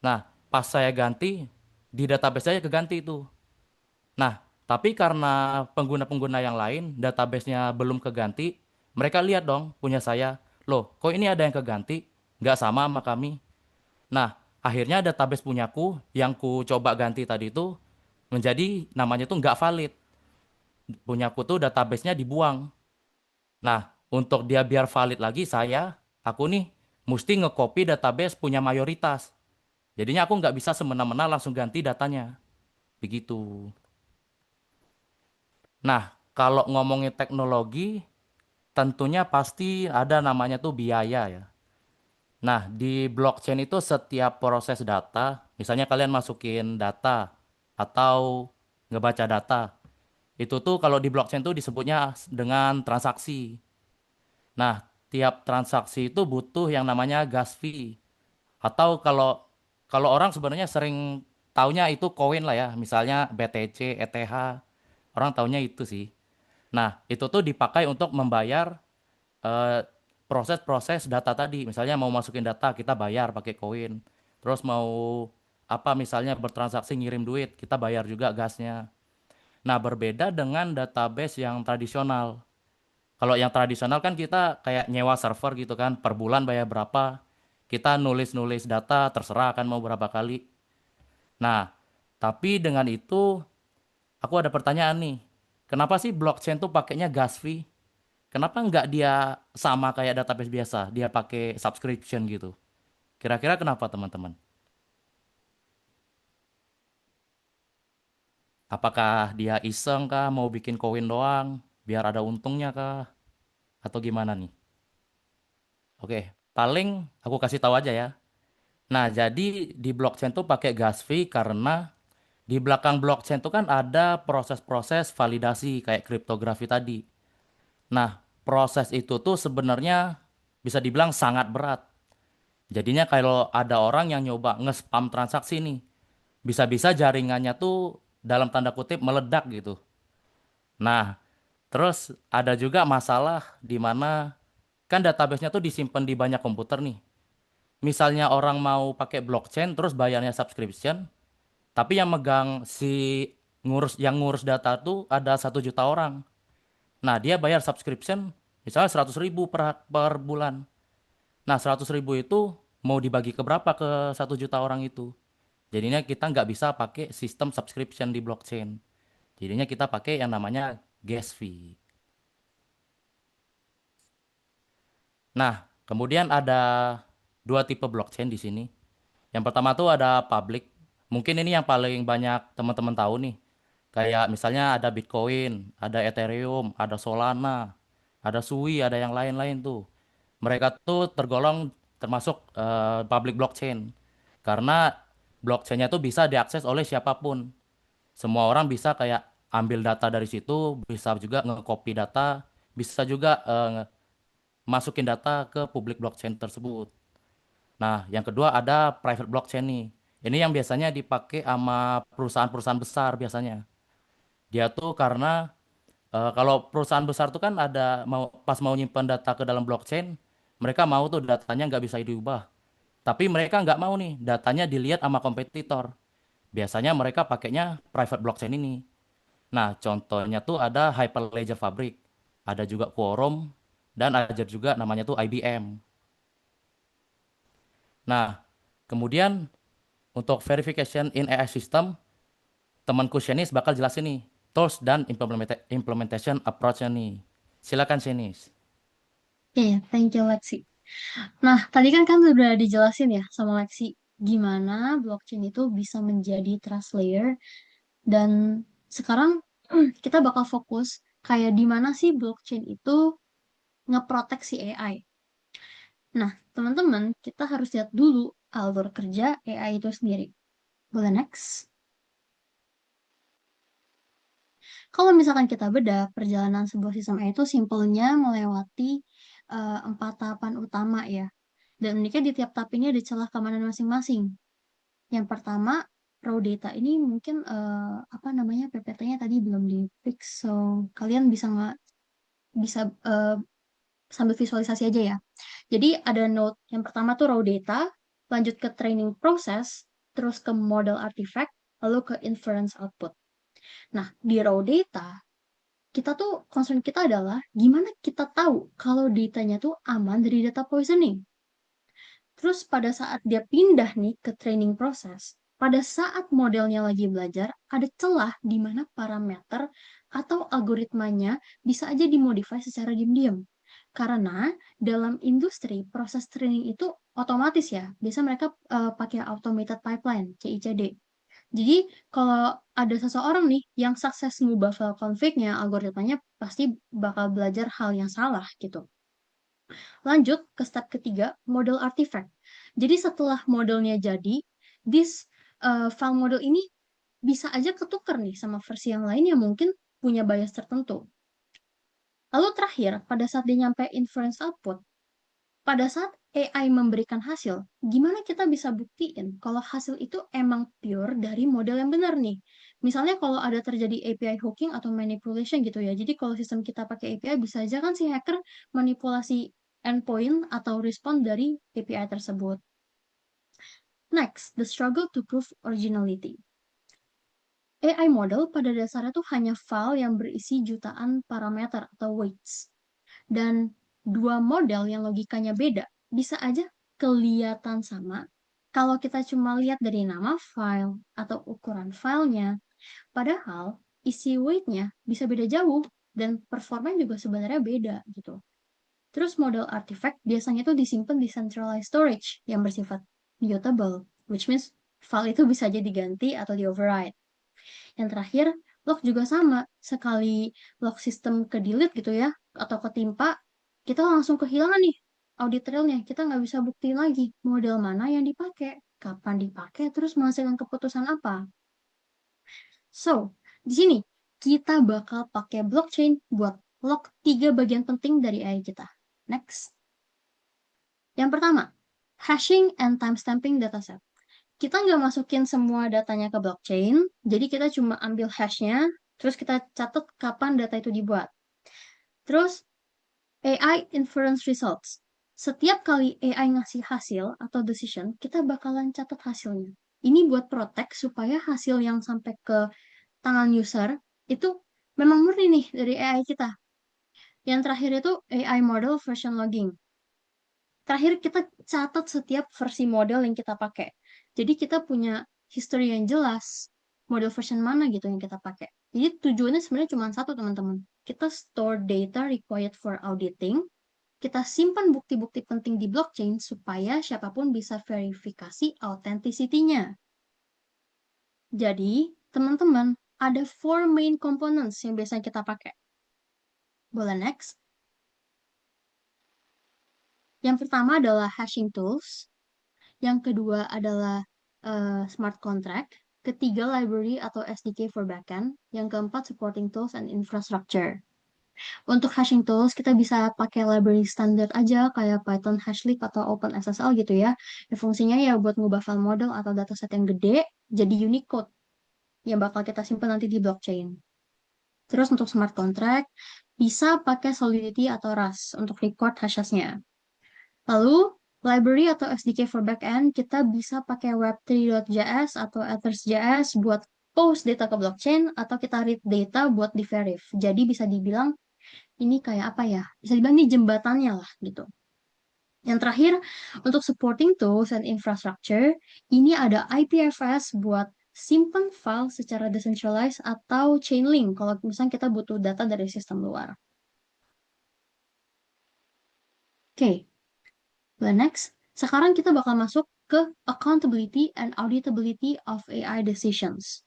Nah, pas saya ganti, di database saya keganti itu. Nah, tapi karena pengguna-pengguna yang lain, database-nya belum keganti, mereka lihat dong punya saya. Loh, kok ini ada yang keganti? Nggak sama sama kami. Nah, akhirnya database punyaku yang ku coba ganti tadi itu menjadi namanya tuh nggak valid. Punyaku tuh database-nya dibuang. Nah, untuk dia biar valid lagi aku nih mesti nge-copy database punya mayoritas. Jadinya aku nggak bisa semena-mena langsung ganti datanya. Begitu. Nah, kalau ngomongin teknologi, tentunya pasti ada namanya tuh biaya ya. Nah, di blockchain itu setiap proses data, misalnya kalian masukin data atau ngebaca data, itu tuh kalau di blockchain tuh disebutnya dengan transaksi. Nah, tiap transaksi itu butuh yang namanya gas fee. Atau kalau kalau orang sebenarnya sering taunya itu koin lah ya, misalnya BTC, ETH, orang taunya itu sih. Nah, itu tuh dipakai untuk membayar eh, proses-proses data tadi. Misalnya mau masukin data, kita bayar pakai koin. Terus mau apa misalnya bertransaksi ngirim duit, kita bayar juga gasnya. Nah, berbeda dengan database yang tradisional. Kalau yang tradisional kan kita kayak nyewa server gitu kan, per bulan bayar berapa. Kita nulis-nulis data, terserah kan mau berapa kali. Nah, tapi dengan itu aku ada pertanyaan nih. Kenapa sih blockchain tuh pakainya gas fee? Kenapa nggak dia sama kayak database biasa? Dia pakai subscription gitu. Kira-kira kenapa teman-teman? Apakah dia iseng kah? Mau bikin koin doang? Biar ada untungnya kah? Atau gimana nih? Oke, paling aku kasih tahu aja ya. Nah, jadi di blockchain tuh pakai gas fee karena di belakang blockchain tuh kan ada proses-proses validasi kayak kriptografi tadi. Nah, proses itu tuh sebenarnya bisa dibilang sangat berat. Jadinya kalau ada orang yang nyoba nge-spam transaksi nih, bisa-bisa jaringannya tuh dalam tanda kutip meledak gitu. Nah, terus ada juga masalah di mana kan database-nya tuh disimpan di banyak komputer nih. Misalnya orang mau pakai blockchain terus bayarnya subscription, tapi yang megang yang ngurus data tuh ada 1 juta orang. Nah, dia bayar subscription misalnya 100.000 per bulan. Nah, 100.000 itu mau dibagi ke berapa ke 1 juta orang itu? Jadinya kita nggak bisa pakai sistem subscription di blockchain. Jadinya kita pakai yang namanya gas fee. Nah, kemudian ada dua tipe blockchain di sini. Yang pertama tuh ada public. Mungkin ini yang paling banyak teman-teman tahu nih. Kayak misalnya ada Bitcoin, ada Ethereum, ada Solana, ada Sui, ada yang lain-lain tuh. Mereka tuh tergolong termasuk public blockchain. Karena blockchainnya tuh bisa diakses oleh siapapun. Semua orang bisa kayak ambil data dari situ, bisa juga nge-copy data, bisa juga masukin data ke public blockchain tersebut. Nah, yang kedua ada private blockchain nih. Ini yang biasanya dipakai sama perusahaan-perusahaan besar biasanya. Dia tuh karena kalau perusahaan besar tuh kan ada pas mau nyimpan data ke dalam blockchain, mereka mau tuh datanya nggak bisa diubah. Tapi mereka nggak mau nih datanya dilihat sama kompetitor. Biasanya mereka pakainya private blockchain ini. Nah, contohnya tuh ada Hyperledger Fabric, ada juga Quorum, dan ada juga namanya tuh IBM. Nah, kemudian untuk verification in AI system, temanku Shenis bakal jelasin nih tools dan implementation approach-nya nih. Silakan Shenis. Oke, thank you Lexi. Nah, tadi kan sudah dijelasin ya sama Lexi gimana blockchain itu bisa menjadi trust layer dan sekarang kita bakal fokus kayak di mana sih blockchain itu ngeproteksi AI. Nah, teman-teman, kita harus lihat dulu alur kerja AI itu sendiri. Boleh next? Kalau misalkan kita bedah perjalanan sebuah sistem AI itu simpelnya melewati 4 tahapan utama ya. Dan uniknya di tiap tahap ini ada celah keamanan masing-masing. Yang pertama, raw data ini mungkin apa namanya PPT-nya tadi belum di fix, so kalian bisa nggak bisa sambil visualisasi aja ya. Jadi ada node yang pertama tuh raw data, lanjut ke training process, terus ke model artifact, lalu ke inference output. Nah, di raw data kita tuh concern kita adalah gimana kita tahu kalau datanya tuh aman dari data poisoning. Terus pada saat dia pindah nih ke training process, pada saat modelnya lagi belajar, ada celah di mana parameter atau algoritmanya bisa aja dimodify secara diam-diam. Karena dalam industri proses training itu otomatis ya, biasa mereka pakai automated pipeline, CICD. Jadi kalau ada seseorang nih yang sukses ngubah file config-nya, algoritmanya pasti bakal belajar hal yang salah gitu. Lanjut ke step ketiga, model artifact. Jadi setelah modelnya jadi, file model ini bisa aja ketukar nih sama versi yang lain yang mungkin punya bias tertentu. Lalu terakhir, pada saat dia nyampe inference output, pada saat AI memberikan hasil, gimana kita bisa buktiin kalau hasil itu emang pure dari model yang benar nih? Misalnya kalau ada terjadi API hooking atau manipulation gitu ya. Jadi kalau sistem kita pakai API bisa aja kan si hacker manipulasi endpoint atau respon dari API tersebut. Next, the struggle to prove originality. AI model pada dasarnya tuh hanya file yang berisi jutaan parameter atau weights. Dan dua model yang logikanya beda bisa aja kelihatan sama kalau kita cuma lihat dari nama file atau ukuran filenya. Padahal isi weight-nya bisa beda jauh dan performanya juga sebenarnya beda gitu. Terus model artifact biasanya tuh disimpan di centralized storage yang bersifat mutable, which means file itu bisa jadi diganti atau di-override. Yang terakhir, log juga sama. Sekali log sistem ke delete gitu ya, atau ketimpa, kita langsung kehilangan nih audit trailnya. Kita nggak bisa buktiin lagi model mana yang dipakai, kapan dipakai, terus menghasilkan keputusan apa. So, di sini kita bakal pakai blockchain buat log 3 bagian penting dari AI kita. Next. Yang pertama, hashing and timestamping dataset. Kita nggak masukin semua datanya ke blockchain, jadi kita cuma ambil hashnya, terus kita catat kapan data itu dibuat. Terus, AI inference results. Setiap kali AI ngasih hasil atau decision, kita bakalan catat hasilnya. Ini buat protect supaya hasil yang sampai ke tangan user itu memang murni nih dari AI kita. Yang terakhir itu AI model version logging. Terakhir kita catat setiap versi model yang kita pakai. Jadi kita punya history yang jelas, model version mana gitu yang kita pakai. Jadi tujuannya sebenarnya cuma satu teman-teman. Kita store data required for auditing, kita simpan bukti-bukti penting di blockchain supaya siapapun bisa verifikasi authenticity-nya. Jadi, teman-teman, ada 4 main components yang biasanya kita pakai. Boleh next? Yang pertama adalah hashing tools. Yang kedua adalah smart contract. Ketiga, library atau SDK for backend. Yang keempat, supporting tools and infrastructure. Untuk hashing tools, kita bisa pakai library standar aja, kayak Python Hashlib atau OpenSSL gitu ya. Fungsinya ya buat ngubah file model atau dataset yang gede, jadi Unicode yang bakal kita simpan nanti di blockchain. Terus untuk smart contract, bisa pakai Solidity atau Rust untuk record hashes-nya. Lalu, library atau SDK for backend, kita bisa pakai web3.js atau ethers.js buat post data ke blockchain, atau kita read data buat di-verif. Jadi bisa dibilang, ini kayak apa ya? Bisa dibilang ini jembatannya lah, gitu. Yang terakhir, untuk supporting tools and infrastructure, ini ada IPFS buat simpan file secara decentralized atau chain link, kalau misalnya kita butuh data dari sistem luar. Oke. Next, sekarang kita bakal masuk ke accountability and auditability of AI decisions.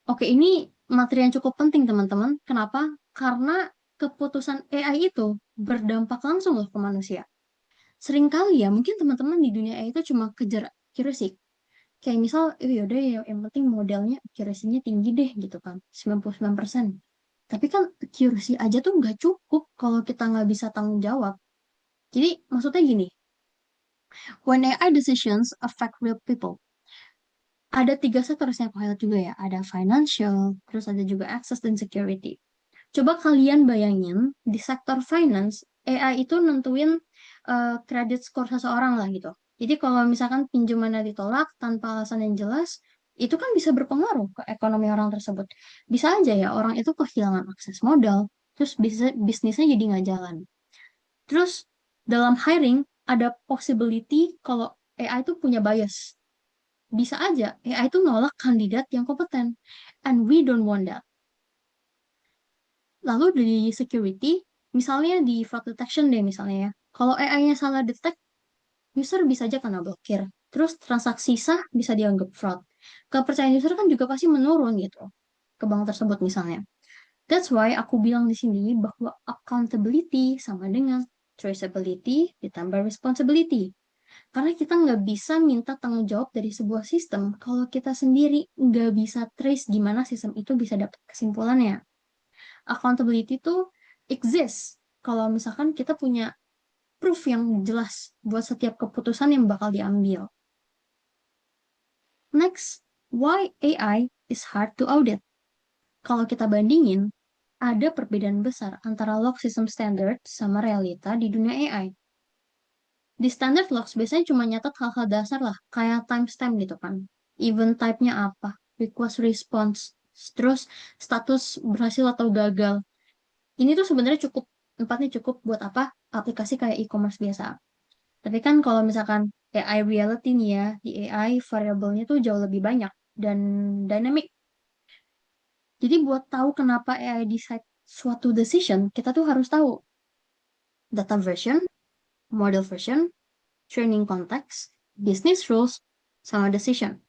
Oke, ini materi yang cukup penting, teman-teman. Kenapa? Karena keputusan AI itu berdampak langsung loh ke manusia. Seringkali ya, mungkin teman-teman di dunia AI itu cuma kejar accuracy. Kayak misal, yaudah ya, yang penting modelnya accuracy-nya tinggi deh gitu kan, 99%. Tapi kan accuracy aja tuh nggak cukup kalau kita nggak bisa tanggung jawab. Jadi maksudnya gini, when AI decisions affect real people, ada 3 sektor yang aku highlight juga ya. Ada financial, terus ada juga access dan security. Coba kalian bayangin, di sektor finance, AI itu nentuin credit score seseorang lah gitu. Jadi kalau misalkan pinjamannya ditolak tanpa alasan yang jelas, itu kan bisa berpengaruh ke ekonomi orang tersebut. Bisa aja ya, orang itu kehilangan akses modal, terus bisnisnya jadi nggak jalan. Terus dalam hiring, ada possibility kalau AI itu punya bias. Bisa aja AI itu nolak kandidat yang kompeten. And we don't want that. Lalu di security, misalnya di fraud detection deh misalnya ya. Kalau AI-nya salah detect, user bisa aja kena blokir. Terus transaksi sah bisa dianggap fraud. Kepercayaan user kan juga pasti menurun gitu ke bank tersebut misalnya. That's why aku bilang di sini bahwa accountability sama dengan traceability ditambah responsibility. Karena kita nggak bisa minta tanggung jawab dari sebuah sistem kalau kita sendiri nggak bisa trace gimana sistem itu bisa dapat kesimpulannya. Accountability itu exist kalau misalkan kita punya proof yang jelas buat setiap keputusan yang bakal diambil. Next, why AI is hard to audit? Kalau kita bandingin, ada perbedaan besar antara log system standard sama realita di dunia AI. Di standard logs biasanya cuma nyatat hal-hal dasar lah, kayak timestamp gitu kan. Event type-nya apa, request response, terus status berhasil atau gagal. Ini tuh sebenarnya cukup, tempatnya cukup buat apa? Aplikasi kayak e-commerce biasa. Tapi kan kalau misalkan AI reality nih ya, di AI variabelnya tuh jauh lebih banyak dan dynamic. Jadi buat tahu kenapa AI decide suatu decision, kita tuh harus tahu data version, model version, training context, business rules, sama decision.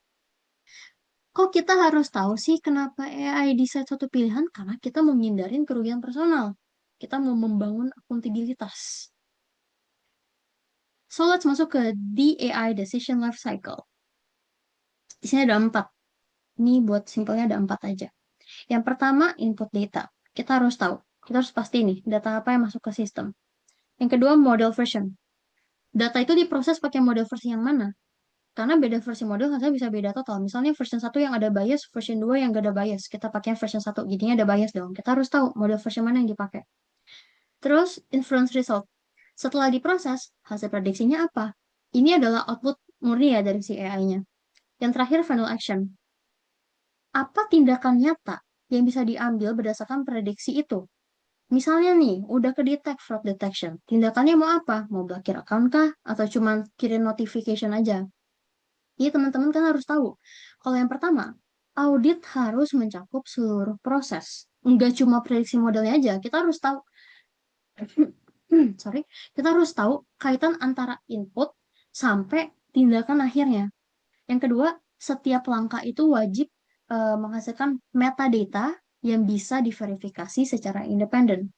Kok kita harus tahu sih kenapa AI decide suatu pilihan? Karena kita mau menghindarin kerugian personal. Kita mau membangun akuntabilitas. So, let's masuk ke DAI Decision Life Cycle. Di sini ada 4. Ini buat simpelnya ada 4 aja. Yang pertama, input data. Kita harus tahu. Kita harus pasti nih, data apa yang masuk ke sistem. Yang kedua, model version. Data itu diproses pakai model versi yang mana? Karena beda versi model hasilnya bisa beda total. Misalnya version 1 yang ada bias, version 2 yang gak ada bias. Kita pakai version 1, jadinya ada bias dong. Kita harus tahu model version mana yang dipakai. Terus, inference result. Setelah diproses, hasil prediksinya apa? Ini adalah output murni ya dari si AI-nya. Yang terakhir, final action. Apa tindakan nyata yang bisa diambil berdasarkan prediksi itu? Misalnya nih, udah kedetek fraud detection. Tindakannya mau apa? Mau blokir account kah? Atau cuma kirim notification aja? Jadi teman-teman kan harus tahu. Kalau yang pertama, audit harus mencakup seluruh proses. Nggak cuma prediksi modelnya aja. Kita harus tahu sorry, kita harus tahu kaitan antara input sampai tindakan akhirnya. Yang kedua, setiap langkah itu wajib menghasilkan metadata yang bisa diverifikasi secara independen.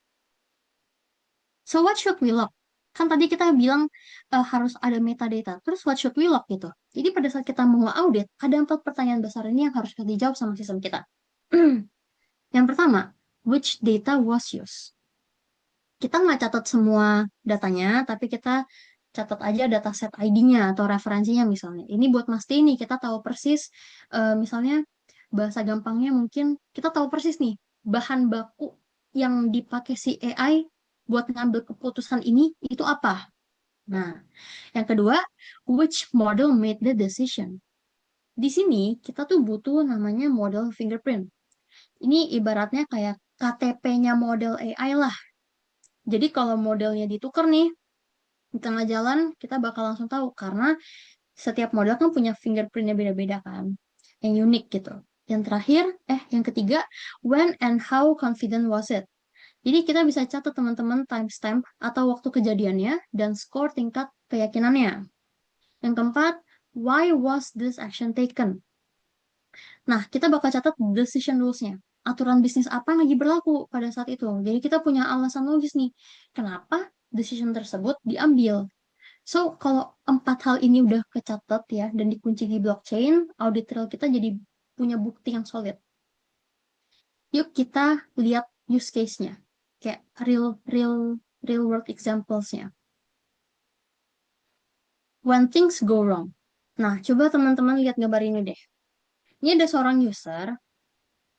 So what should we log? Kan tadi kita bilang harus ada metadata. Terus what should we log gitu? Jadi pada saat kita mau audit, ada 4 pertanyaan besar ini yang harus kita dijawab sama sistem kita. Yang pertama, which data was used? Kita nggak catat semua datanya, tapi kita catat aja dataset ID-nya atau referensinya misalnya. Ini buat mesti nih, kita tahu persis, misalnya bahasa gampangnya mungkin kita tahu persis nih, bahan baku yang dipakai si AI buat ngambil keputusan ini itu apa. Nah, yang kedua, which model made the decision? Di sini kita tuh butuh namanya model fingerprint. Ini ibaratnya kayak KTP-nya model AI lah. Jadi kalau modelnya ditukar nih, di tengah jalan kita bakal langsung tahu karena setiap model kan punya fingerprintnya beda-beda kan, yang unik gitu. Yang terakhir, yang ketiga, when and how confident was it? Jadi kita bisa catat teman-teman timestamp atau waktu kejadiannya dan skor tingkat keyakinannya. Yang keempat, why was this action taken? Nah, kita bakal catat decision rules-nya. Aturan bisnis apa yang lagi berlaku pada saat itu. Jadi kita punya alasan logis nih, kenapa decision tersebut diambil. So, kalau 4 hal ini udah kecatat ya dan dikunci di blockchain, audit trail kita jadi punya bukti yang solid. Yuk kita lihat use case-nya, kayak real world examples-nya. When things go wrong. Nah, coba teman-teman lihat gambar ini deh. Ini ada seorang user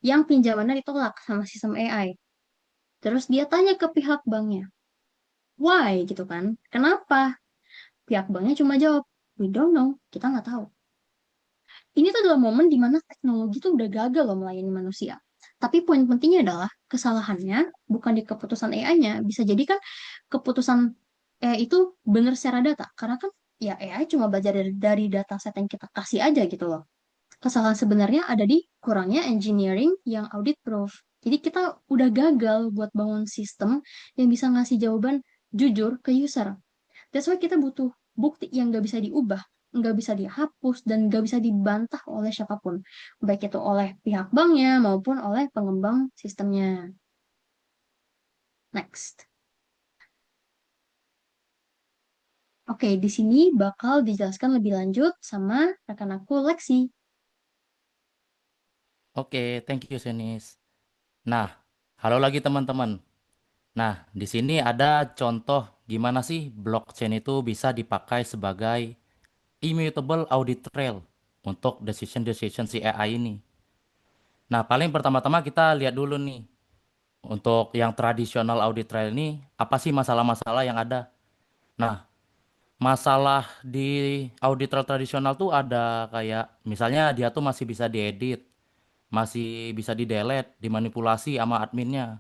yang pinjamannya ditolak sama sistem AI. Terus dia tanya ke pihak banknya, why gitu kan? Kenapa? Pihak banknya cuma jawab, we don't know, kita nggak tahu. Ini tuh adalah momen di mana teknologi tuh udah gagal loh melayani manusia. Tapi poin pentingnya adalah kesalahannya bukan di keputusan AI-nya. Bisa jadi kan keputusan AI itu benar secara data. Karena kan ya AI cuma belajar dari data set yang kita kasih aja gitu loh. Kesalahan sebenarnya ada di kurangnya engineering yang audit proof. Jadi kita udah gagal buat bangun sistem yang bisa ngasih jawaban jujur ke user. That's why kita butuh bukti yang nggak bisa diubah, nggak bisa dihapus, dan nggak bisa dibantah oleh siapapun. Baik itu oleh pihak banknya maupun oleh pengembang sistemnya. Next. Oke, di sini bakal dijelaskan lebih lanjut sama rekan aku Lexi. Oke, thank you, Senis. Nah, halo lagi teman-teman. Nah, di sini ada contoh gimana sih blockchain itu bisa dipakai sebagai immutable audit trail untuk decision-decision si AI ini. Nah, paling pertama-tama kita lihat dulu nih, untuk yang tradisional audit trail ini, apa sih masalah-masalah yang ada? Nah, masalah di audit trail tradisional tuh ada kayak, misalnya dia tuh masih bisa diedit, masih bisa di-delete, dimanipulasi sama adminnya.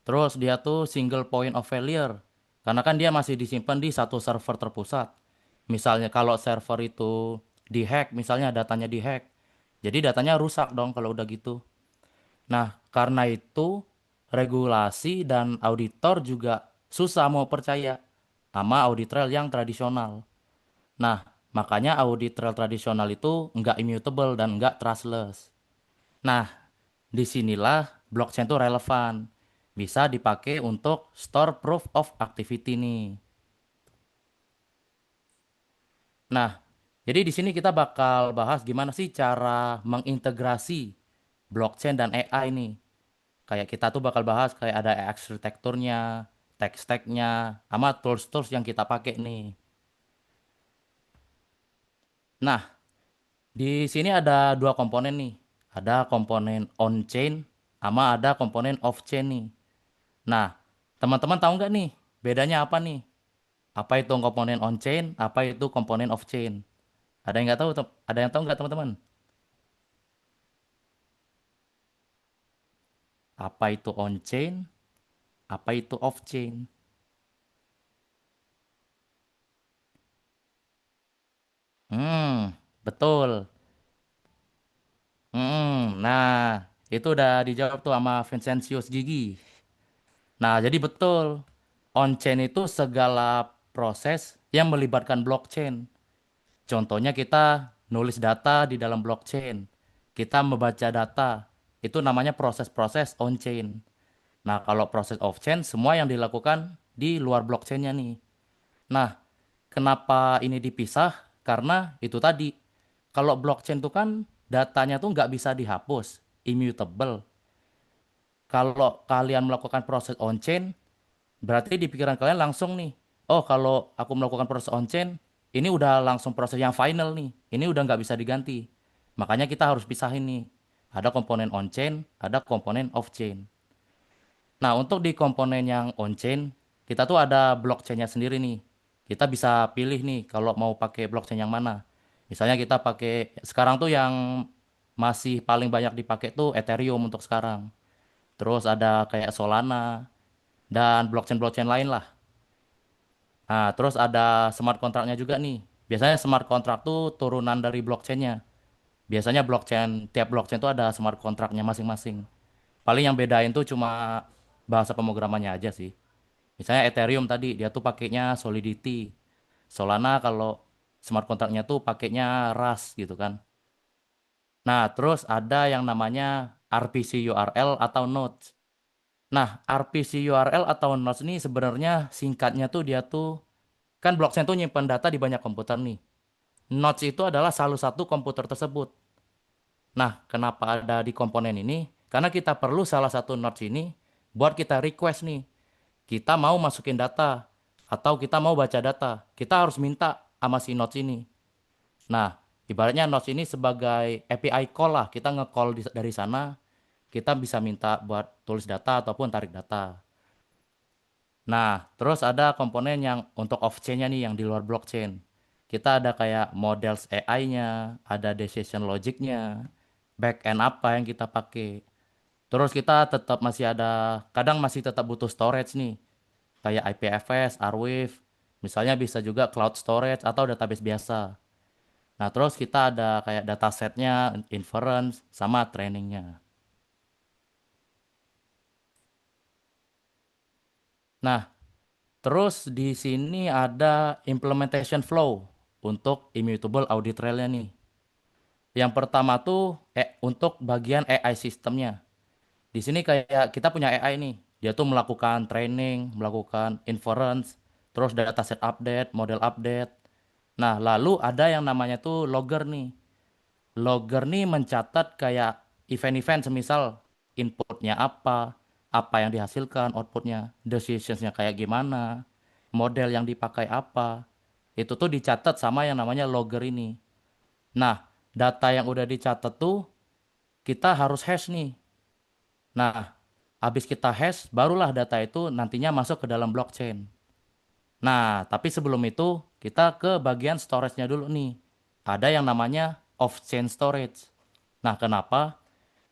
Terus dia tuh single point of failure. Karena kan dia masih disimpan di satu server terpusat. Misalnya kalau server itu dihack, misalnya datanya dihack. Jadi datanya rusak dong kalau udah gitu. Nah, karena itu regulasi dan auditor juga susah mau percaya sama audit trail yang tradisional. Nah, makanya audit trail tradisional itu nggak immutable dan nggak trustless. Nah, disinilah blockchain itu relevan. Bisa dipakai untuk store proof of activity nih. Nah, jadi di sini kita bakal bahas gimana sih cara mengintegrasi blockchain dan AI nih. Kayak kita tuh bakal bahas kayak ada arsitekturnya, tech stack-nya, sama tools-tools yang kita pakai nih. Nah, di sini ada dua komponen nih. Ada komponen on-chain, sama ada komponen off-chain nih. Nah, teman-teman tahu nggak nih bedanya apa nih? Apa itu komponen on-chain, apa itu komponen off-chain? Ada yang nggak tahu? Ada yang tahu nggak teman-teman? Apa itu on-chain, apa itu off-chain? Betul. Nah, itu udah dijawab tuh sama Vincentius Gigi. Nah, jadi betul. On-chain itu segala proses yang melibatkan blockchain. Contohnya kita nulis data di dalam blockchain. Kita membaca data. Itu namanya proses-proses on-chain. Nah, kalau proses off-chain, semua yang dilakukan di luar blockchain-nya nih. Nah, kenapa ini dipisah? Karena itu tadi, kalau blockchain itu kan datanya tuh nggak bisa dihapus, immutable. Kalau kalian melakukan proses on-chain, berarti di pikiran kalian langsung nih, oh kalau aku melakukan proses on-chain, ini udah langsung proses yang final nih, ini udah nggak bisa diganti. Makanya kita harus pisahin nih, ada komponen on-chain, ada komponen off-chain. Nah, untuk di komponen yang on-chain, kita tuh ada blockchain-nya sendiri nih. Kita bisa pilih nih kalau mau pakai blockchain yang mana. Misalnya kita pakai, sekarang tuh yang masih paling banyak dipakai tuh Ethereum untuk sekarang. Terus ada kayak Solana dan blockchain-blockchain lain lah. Nah, terus ada smart contract-nya juga nih. Biasanya smart contract tuh turunan dari blockchain-nya. Biasanya tiap blockchain tuh ada smart contract-nya masing-masing. Paling yang bedain tuh cuma bahasa pemrogramannya aja sih. Misalnya Ethereum tadi, dia tuh pakainya Solidity. Solana kalau smart contract-nya tuh pakainya Rust gitu kan. Nah, terus ada yang namanya RPC URL atau nodes. Nah, RPC URL atau nodes ini sebenarnya singkatnya tuh dia tuh kan blockchain tuh nyimpan data di banyak komputer nih. Nodes itu adalah salah satu komputer tersebut. Nah, kenapa ada di komponen ini? Karena kita perlu salah satu nodes ini buat kita request nih. Kita mau masukin data atau kita mau baca data. Kita harus minta sama si nodes ini. Nah, ibaratnya nodes ini sebagai API call lah. Kita nge-call dari sana, kita bisa minta buat tulis data ataupun tarik data. Nah, terus ada komponen yang untuk off-chain-nya nih yang di luar blockchain. Kita ada kayak models AI-nya, ada decision logic-nya, back-end apa yang kita pakai. Terus kita tetap masih ada, kadang masih tetap butuh storage nih, kayak IPFS, Arweave, misalnya bisa juga cloud storage atau database biasa. Nah, terus kita ada kayak datasetnya, inference, sama trainingnya. Nah, terus di sini ada implementation flow untuk immutable audit trail-nya nih. Yang pertama tuh untuk bagian AI sistemnya. Di sini kayak kita punya AI nih. Dia tuh melakukan training, melakukan inference, terus dataset update, model update. Nah, lalu ada yang namanya tuh logger nih. Logger nih mencatat kayak event-event semisal inputnya apa yang dihasilkan, outputnya, decisionsnya kayak gimana, model yang dipakai apa. Itu tuh dicatat sama yang namanya logger ini. Nah, data yang udah dicatat tuh kita harus hash nih. Nah, habis kita hash, barulah data itu nantinya masuk ke dalam blockchain. Nah, tapi sebelum itu kita ke bagian storage-nya dulu nih. Ada yang namanya off-chain storage. Nah, kenapa?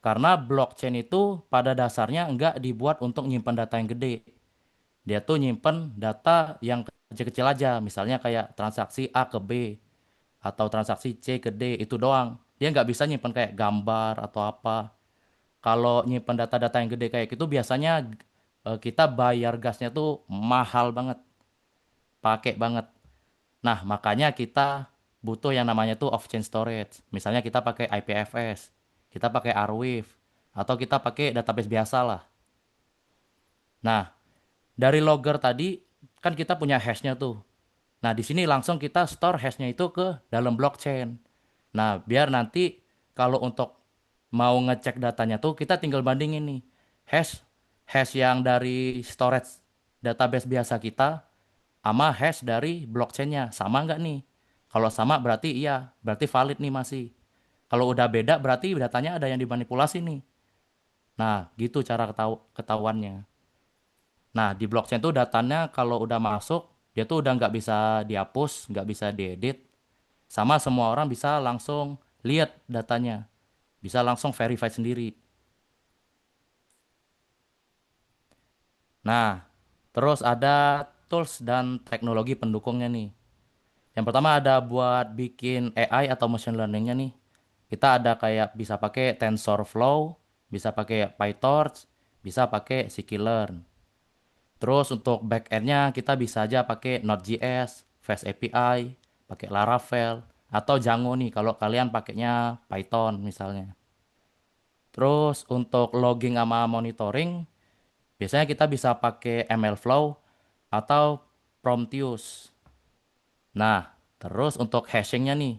Karena blockchain itu pada dasarnya nggak dibuat untuk nyimpan data yang gede. Dia tuh nyimpan data yang kecil-kecil aja. Misalnya kayak transaksi A ke B atau transaksi C ke D itu doang. Dia nggak bisa nyimpan kayak gambar atau apa. Kalau nyimpan data-data yang gede kayak gitu biasanya kita bayar gasnya tuh mahal banget, pakai banget. Nah, makanya kita butuh yang namanya tuh off-chain storage. Misalnya kita pakai IPFS, kita pakai Arweave, atau kita pakai database biasa lah. Nah, dari logger tadi kan kita punya hashnya tuh. Nah, di sini langsung kita store hashnya itu ke dalam blockchain. Nah, biar nanti kalau untuk mau ngecek datanya tuh kita tinggal bandingin nih. Hash hash yang dari storage database biasa kita sama hash dari blockchainnya sama nggak nih? Kalau sama berarti iya, berarti valid nih masih. Kalau udah beda berarti datanya ada yang dimanipulasi nih. Nah, gitu cara ketahuannya. Nah, di blockchain tuh datanya kalau udah masuk, dia tuh udah nggak bisa dihapus, nggak bisa diedit. Sama semua orang bisa langsung lihat datanya. Bisa langsung verify sendiri. Nah, terus ada tools dan teknologi pendukungnya nih. Yang pertama ada buat bikin AI atau machine learningnya nih. Kita ada kayak bisa pakai TensorFlow, bisa pakai PyTorch, bisa pakai Scikit-learn. Terus untuk backend-nya kita bisa aja pakai Node.js, Fast API, pakai Laravel, atau Django nih kalau kalian pakainya Python misalnya. Terus untuk logging sama monitoring, biasanya kita bisa pakai MLflow atau Prometheus. Nah, terus untuk hashingnya nih.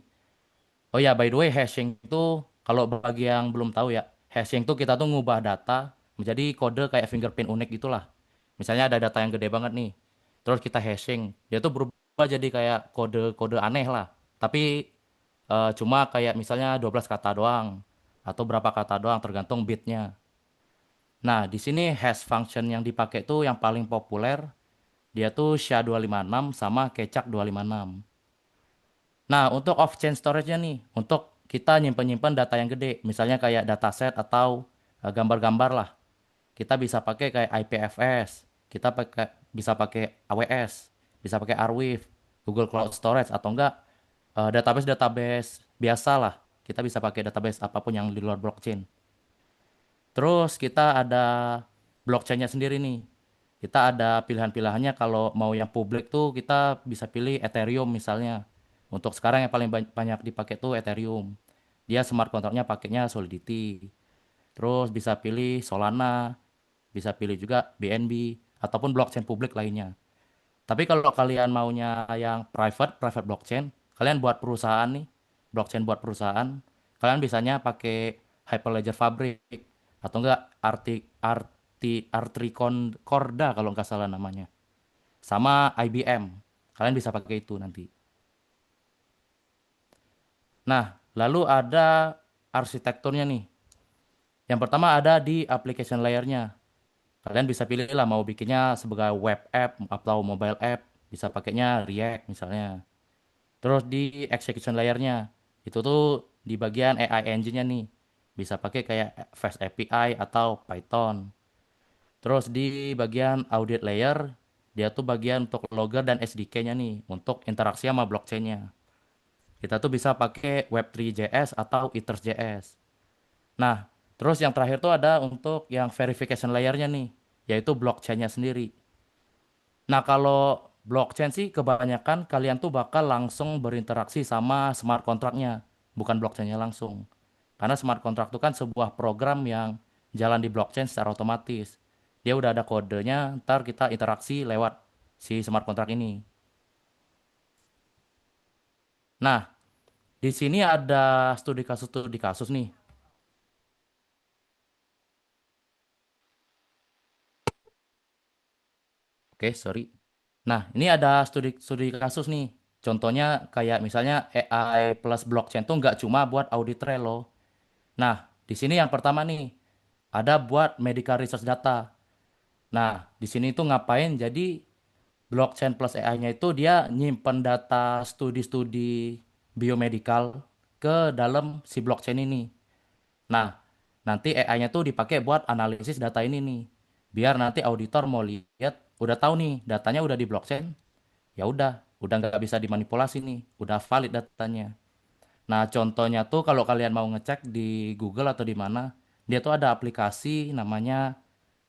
Oh ya, by the way, hashing itu kalau bagi yang belum tahu ya, hashing itu kita tuh ngubah data menjadi kode kayak fingerprint unik gitulah. Misalnya ada data yang gede banget nih, terus kita hashing, dia tuh berubah jadi kayak kode-kode aneh lah. Tapi cuma kayak misalnya 12 kata doang atau berapa kata doang tergantung bitnya. Nah, di sini hash function yang dipakai tuh yang paling populer, dia tuh SHA-256 sama Kecak-256. Nah, untuk off-chain storage-nya nih, untuk kita nyimpen-nyimpen data yang gede, misalnya kayak dataset atau gambar-gambar lah. Kita bisa pakai kayak IPFS, kita bisa pakai AWS, bisa pakai Arweave, Google Cloud Storage atau enggak database-database biasa lah. Kita bisa pakai database apapun yang di luar blockchain. Terus kita ada blockchain-nya sendiri nih. Kita ada pilihan-pilihannya kalau mau yang publik tuh kita bisa pilih Ethereum misalnya. Untuk sekarang yang paling banyak dipakai tuh Ethereum. Dia smart contract-nya pakainya Solidity. Terus bisa pilih Solana, bisa pilih juga BNB ataupun blockchain publik lainnya. Tapi kalau kalian maunya yang private blockchain, kalian buat perusahaan nih, blockchain buat perusahaan, kalian bisanya pakai Hyperledger Fabric atau enggak Corda kalau nggak salah namanya. Sama IBM. Kalian bisa pakai itu nanti. Nah, lalu ada arsitekturnya nih. Yang pertama ada di application layer-nya. Kalian bisa pilih lah mau bikinnya sebagai web app atau mobile app. Bisa pakainya React misalnya. Terus di execution layer-nya. Itu tuh di bagian AI engine-nya nih. Bisa pakai kayak Fast API atau Python. Terus di bagian audit layer, dia tuh bagian untuk logger dan SDK-nya nih. Untuk interaksi sama blockchain-nya. Kita tuh bisa pakai Web3.js atau Ethers.js. Nah, terus yang terakhir tuh ada untuk yang verification layer-nya nih, yaitu blockchain-nya sendiri. Nah, kalau blockchain sih kebanyakan kalian tuh bakal langsung berinteraksi sama smart contract-nya, bukan blockchain-nya langsung. Karena smart contract itu kan sebuah program yang jalan di blockchain secara otomatis. Dia udah ada kodenya, ntar kita interaksi lewat si smart contract ini. Nah, di sini ada studi kasus nih. Oke, sorry. Nah, ini ada studi kasus nih. Contohnya kayak misalnya AI plus blockchain tuh nggak cuma buat audit trail loh. Nah, di sini yang pertama nih, ada buat medical research data. Nah, di sini tuh ngapain? Jadi blockchain plus AI-nya itu dia nyimpen data studi-studi biomedical ke dalam si blockchain ini. Nah, nanti AI-nya tuh dipakai buat analisis data ini nih. Biar nanti auditor mau lihat, udah tahu nih datanya udah di blockchain, ya udah nggak bisa dimanipulasi nih, udah valid datanya. Nah, contohnya tuh kalau kalian mau ngecek di Google atau di mana, dia tuh ada aplikasi namanya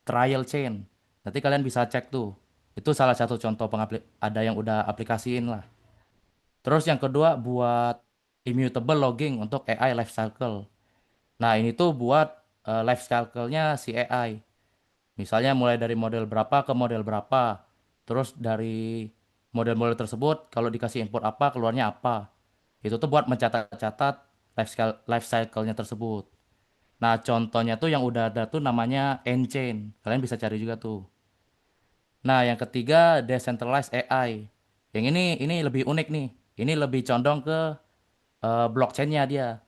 Trial Chain. Nanti kalian bisa cek tuh. Itu salah satu contoh ada yang udah aplikasiin lah. Terus yang kedua buat immutable logging untuk AI life cycle. Nah, ini tuh buat life cycle-nya si AI. Misalnya mulai dari model berapa ke model berapa. Terus dari model-model tersebut kalau dikasih input apa, keluarnya apa. Itu tuh buat mencatat-catat life cycle-nya tersebut. Nah, contohnya tuh yang udah ada tuh namanya Nchain. Kalian bisa cari juga tuh. Nah, yang ketiga decentralized AI. Yang ini lebih unik nih. Ini lebih condong ke blockchain-nya dia.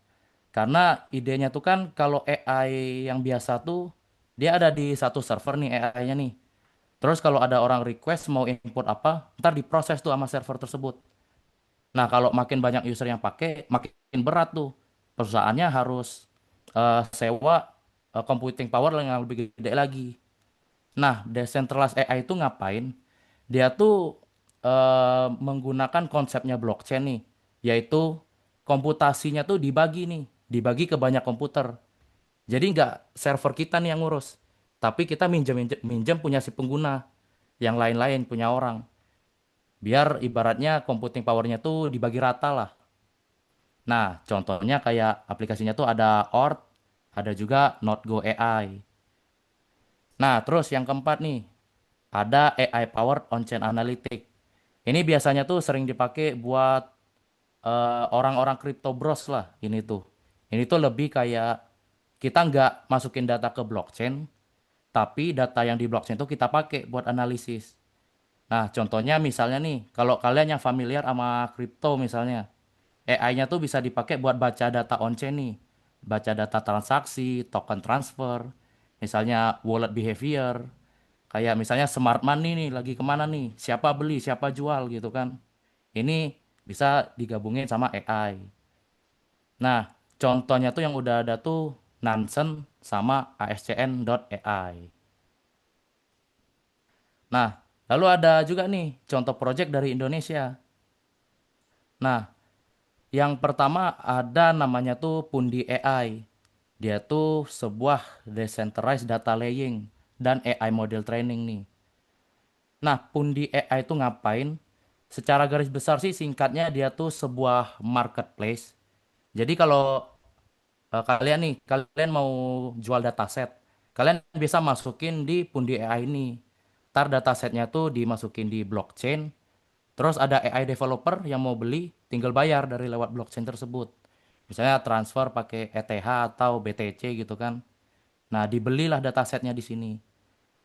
Karena idenya tuh kan kalau AI yang biasa tuh dia ada di satu server nih AI-nya nih. Terus kalau ada orang request mau input apa, ntar diproses tuh sama server tersebut. Nah, kalau makin banyak user yang pakai, makin berat tuh. Perusahaannya harus sewa computing power yang lebih gede lagi. Nah, decentralized AI itu ngapain? Dia tuh menggunakan konsepnya blockchain nih, yaitu komputasinya tuh dibagi nih, dibagi ke banyak komputer. Jadi nggak server kita nih yang ngurus, tapi kita minjem minjem minjem punya si pengguna. yang lain-lain punya orang. Biar ibaratnya computing powernya tuh dibagi rata lah. Nah, contohnya kayak aplikasinya tuh ada ORT, ada juga NodeGo AI. Nah, terus yang keempat nih, ada AI powered on-chain analytic. Ini biasanya tuh sering dipakai buat orang-orang crypto bros lah ini tuh. Ini tuh lebih kayak kita nggak masukin data ke blockchain, tapi data yang di blockchain tuh kita pakai buat analisis. Nah, contohnya misalnya nih, kalau kalian yang familiar sama crypto misalnya, AI-nya tuh bisa dipakai buat baca data on-chain nih. Baca data transaksi, token transfer, misalnya wallet behavior, kayak misalnya smart money nih, lagi kemana nih, siapa beli, siapa jual gitu kan. Ini bisa digabungin sama AI. Nah, contohnya tuh yang udah ada tuh Nansen sama ASCN.AI. Nah, lalu ada juga nih contoh project dari Indonesia. Nah, yang pertama ada namanya tuh Pundi AI. Dia tuh sebuah decentralized data laying dan AI model training nih. Nah, Pundi AI itu ngapain? Secara garis besar sih singkatnya dia tuh sebuah marketplace. Jadi kalau kalian mau jual dataset, kalian bisa masukin di Pundi AI ini. Ntar datasetnya tuh dimasukin di blockchain, terus ada AI developer yang mau beli, tinggal bayar dari lewat blockchain tersebut. Misalnya transfer pakai ETH atau BTC gitu kan. Nah, dibelilah datasetnya di sini.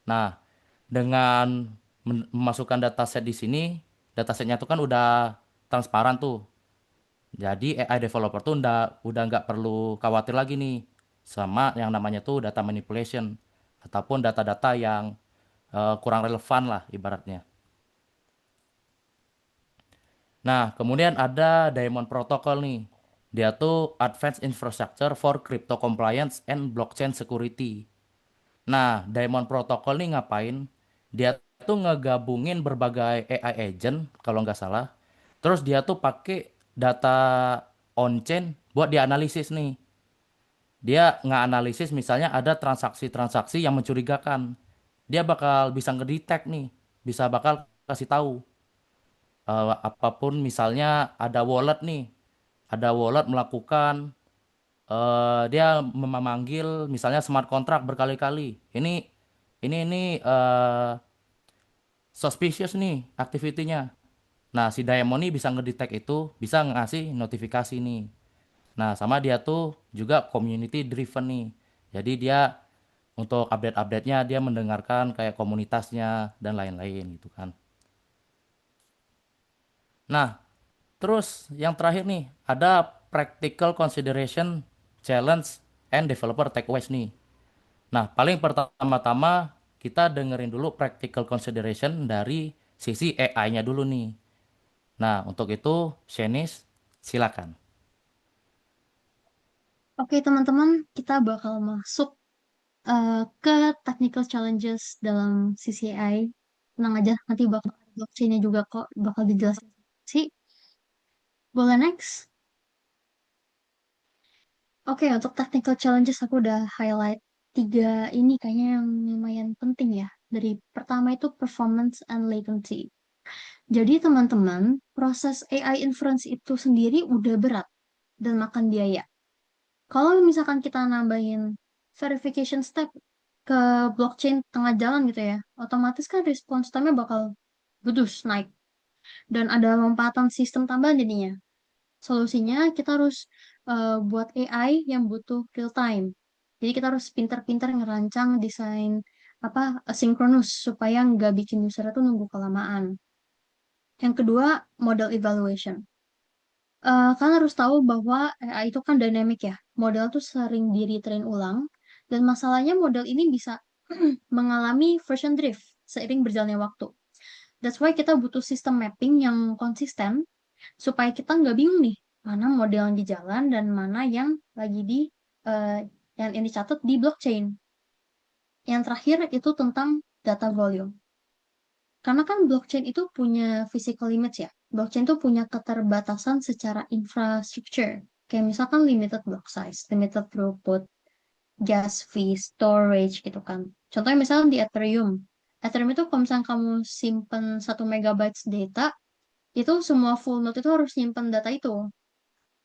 Nah, dengan memasukkan dataset di sini, datasetnya tuh kan udah transparan tuh. Jadi AI developer tuh udah nggak perlu khawatir lagi nih sama yang namanya tuh data manipulation ataupun data-data yang kurang relevan lah ibaratnya. Nah, kemudian ada Diamond Protocol nih. Dia tuh Advanced Infrastructure for Crypto Compliance and Blockchain Security. Nah, Diamond Protocol nih ngapain? Dia tuh ngegabungin berbagai AI agent kalau nggak salah. Terus dia tuh pakai data on-chain buat dianalisis nih. Dia nganalisis misalnya ada transaksi-transaksi yang mencurigakan. Dia bakal bisa ngedetect nih, bisa bakal kasih tahu apapun misalnya ada wallet nih, ada wallet melakukan dia memanggil misalnya smart contract berkali-kali. Ini suspicious nih activity-nya. Nah, si Diamond nih bisa ngedetect itu, bisa ngasih notifikasi nih. Nah, sama dia tuh juga community driven nih. Jadi dia untuk update-update-nya dia mendengarkan kayak komunitasnya dan lain-lain gitu kan. Nah, terus yang terakhir nih, ada practical consideration, challenge, and developer takeaways nih. Nah, paling pertama-tama kita dengerin dulu practical consideration dari sisi AI-nya dulu nih. Nah, untuk itu, Shenis, silakan. Oke, teman-teman, kita bakal masuk ke technical challenges dalam CCI. Tenang aja, nanti bakal ada blockchain-nya juga kok, bakal dijelasin. Sih, boleh next? Oke, untuk technical challenges aku udah highlight tiga ini kayaknya yang lumayan penting ya. Dari pertama itu performance and latency. Jadi teman-teman, proses AI inference itu sendiri udah berat dan makan biaya. Kalau misalkan kita nambahin verification step ke blockchain tengah jalan gitu ya, otomatis kan response time-nya bakal gedus naik. Dan ada lompatan sistem tambahan jadinya. Solusinya kita harus buat AI yang butuh real time. Jadi kita harus pintar-pintar ngerancang desain apa asynchronous supaya nggak bikin user itu nunggu kelamaan. Yang kedua, model evaluation. Kalian harus tahu bahwa AI itu kan dynamic ya. Model tuh sering di retrain ulang. Dan masalahnya model ini bisa mengalami version drift seiring berjalannya waktu. That's why kita butuh sistem mapping yang konsisten supaya kita nggak bingung nih mana model yang di jalan dan mana yang lagi di eh, yang dicatat di blockchain. Yang terakhir itu tentang data volume. Karena kan blockchain itu punya physical limits ya. Blockchain itu punya keterbatasan secara infrastructure. Kayak misalkan limited block size, limited throughput, gas fee, storage gitu kan. Contohnya misalnya di Ethereum. Ethereum itu kalau misalnya kamu simpen 1 MB data, itu semua full node itu harus simpen data itu.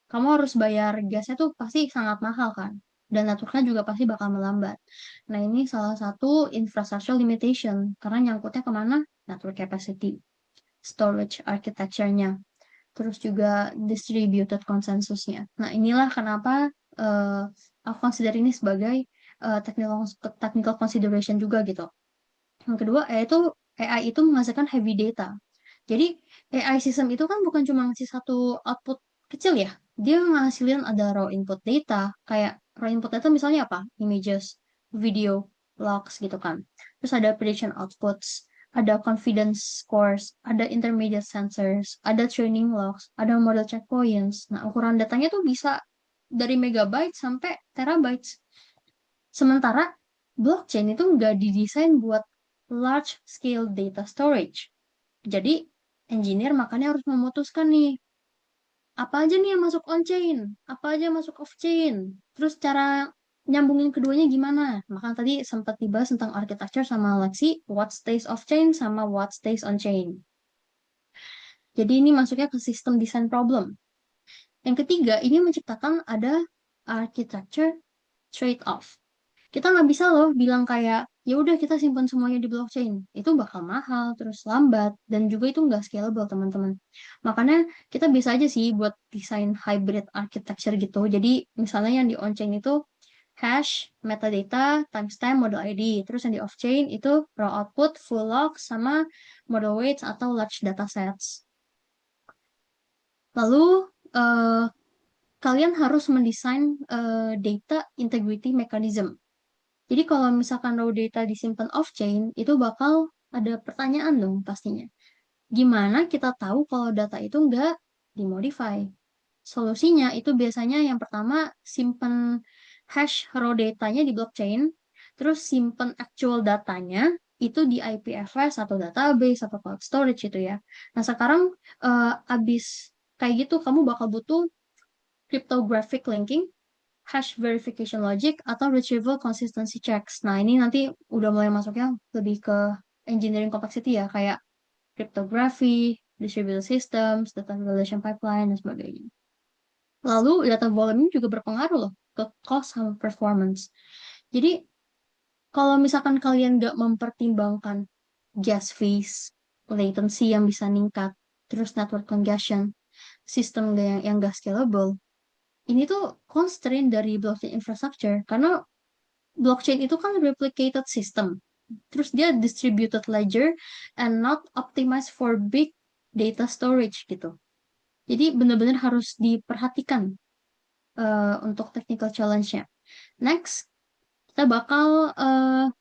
Kamu harus bayar gasnya tuh pasti sangat mahal kan. Dan networknya juga pasti bakal melambat. Nah ini salah satu infrastructure limitation. Karena nyangkutnya kemana? Network capacity, storage architecture-nya, terus juga distributed consensusnya. Nah inilah kenapa aku consider ini sebagai technical consideration juga gitu. Yang kedua, yaitu AI itu menghasilkan heavy data. Jadi AI system itu kan bukan cuma ngasih satu output kecil ya. Dia ngasilin ada raw input data. Kayak raw input data misalnya apa? Images, video, logs gitu kan. Terus ada prediction outputs, ada confidence scores, ada intermediate sensors, ada training logs, ada model checkpoints. Nah, ukuran datanya tuh bisa dari megabyte sampai terabytes. Sementara blockchain itu nggak didesain buat large scale data storage. Jadi engineer makanya harus memutuskan nih, apa aja nih yang masuk on-chain, apa aja yang masuk off-chain, terus cara nyambungin keduanya gimana. Maka tadi sempat dibahas tentang architecture sama Lexi, what stays off-chain sama what stays on-chain. Jadi ini masuknya ke sistem design problem. Yang ketiga, ini menciptakan ada architecture trade-off. Kita nggak bisa loh bilang kayak ya udah kita simpan semuanya di blockchain, itu bakal mahal terus lambat dan juga itu nggak scalable teman-teman. Makanya kita bisa aja sih buat desain hybrid architecture gitu. Jadi misalnya yang di on-chain itu hash, metadata, timestamp, model ID. Terus yang di off-chain itu raw output, full log, sama model weights atau large datasets. Lalu eh, kalian harus mendesain data integrity mechanism. Jadi kalau misalkan raw data disimpan off-chain, itu bakal ada pertanyaan dong pastinya. Gimana kita tahu kalau data itu nggak dimodify? Solusinya itu biasanya yang pertama simpan hash raw datanya di blockchain, terus simpan actual datanya itu di IPFS atau database atau cloud storage itu ya. Nah sekarang abis kayak gitu kamu bakal butuh cryptographic linking, hash verification logic, atau retrieval consistency checks. Nah, ini nanti udah mulai masuknya lebih ke engineering complexity ya, kayak cryptography, distributed systems, data validation pipeline, dan sebagainya. Lalu, data volume juga berpengaruh loh ke cost sama performance. Jadi, kalau misalkan kalian nggak mempertimbangkan gas fees, latency yang bisa meningkat, terus network congestion, sistem yang nggak scalable, ini tuh constraint dari blockchain infrastructure karena blockchain itu kan replicated system. Terus dia distributed ledger and not optimized for big data storage gitu. Jadi benar-benar harus diperhatikan untuk technical challenge-nya. Next, kita bakal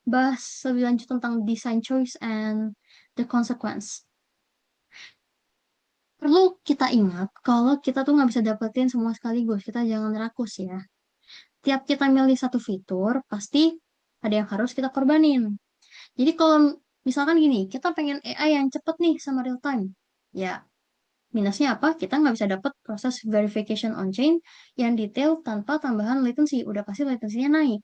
bahas lebih lanjut tentang design choice and the consequence. Perlu kita ingat kalau kita tuh nggak bisa dapetin semua sekaligus. Kita jangan rakus ya. Tiap kita milih satu fitur, pasti ada yang harus kita korbanin. Jadi kalau misalkan gini, kita pengen AI yang cepet nih sama real time. Ya, minusnya apa? Kita nggak bisa dapat proses verification on-chain yang detail tanpa tambahan latency. Udah pasti latensinya naik.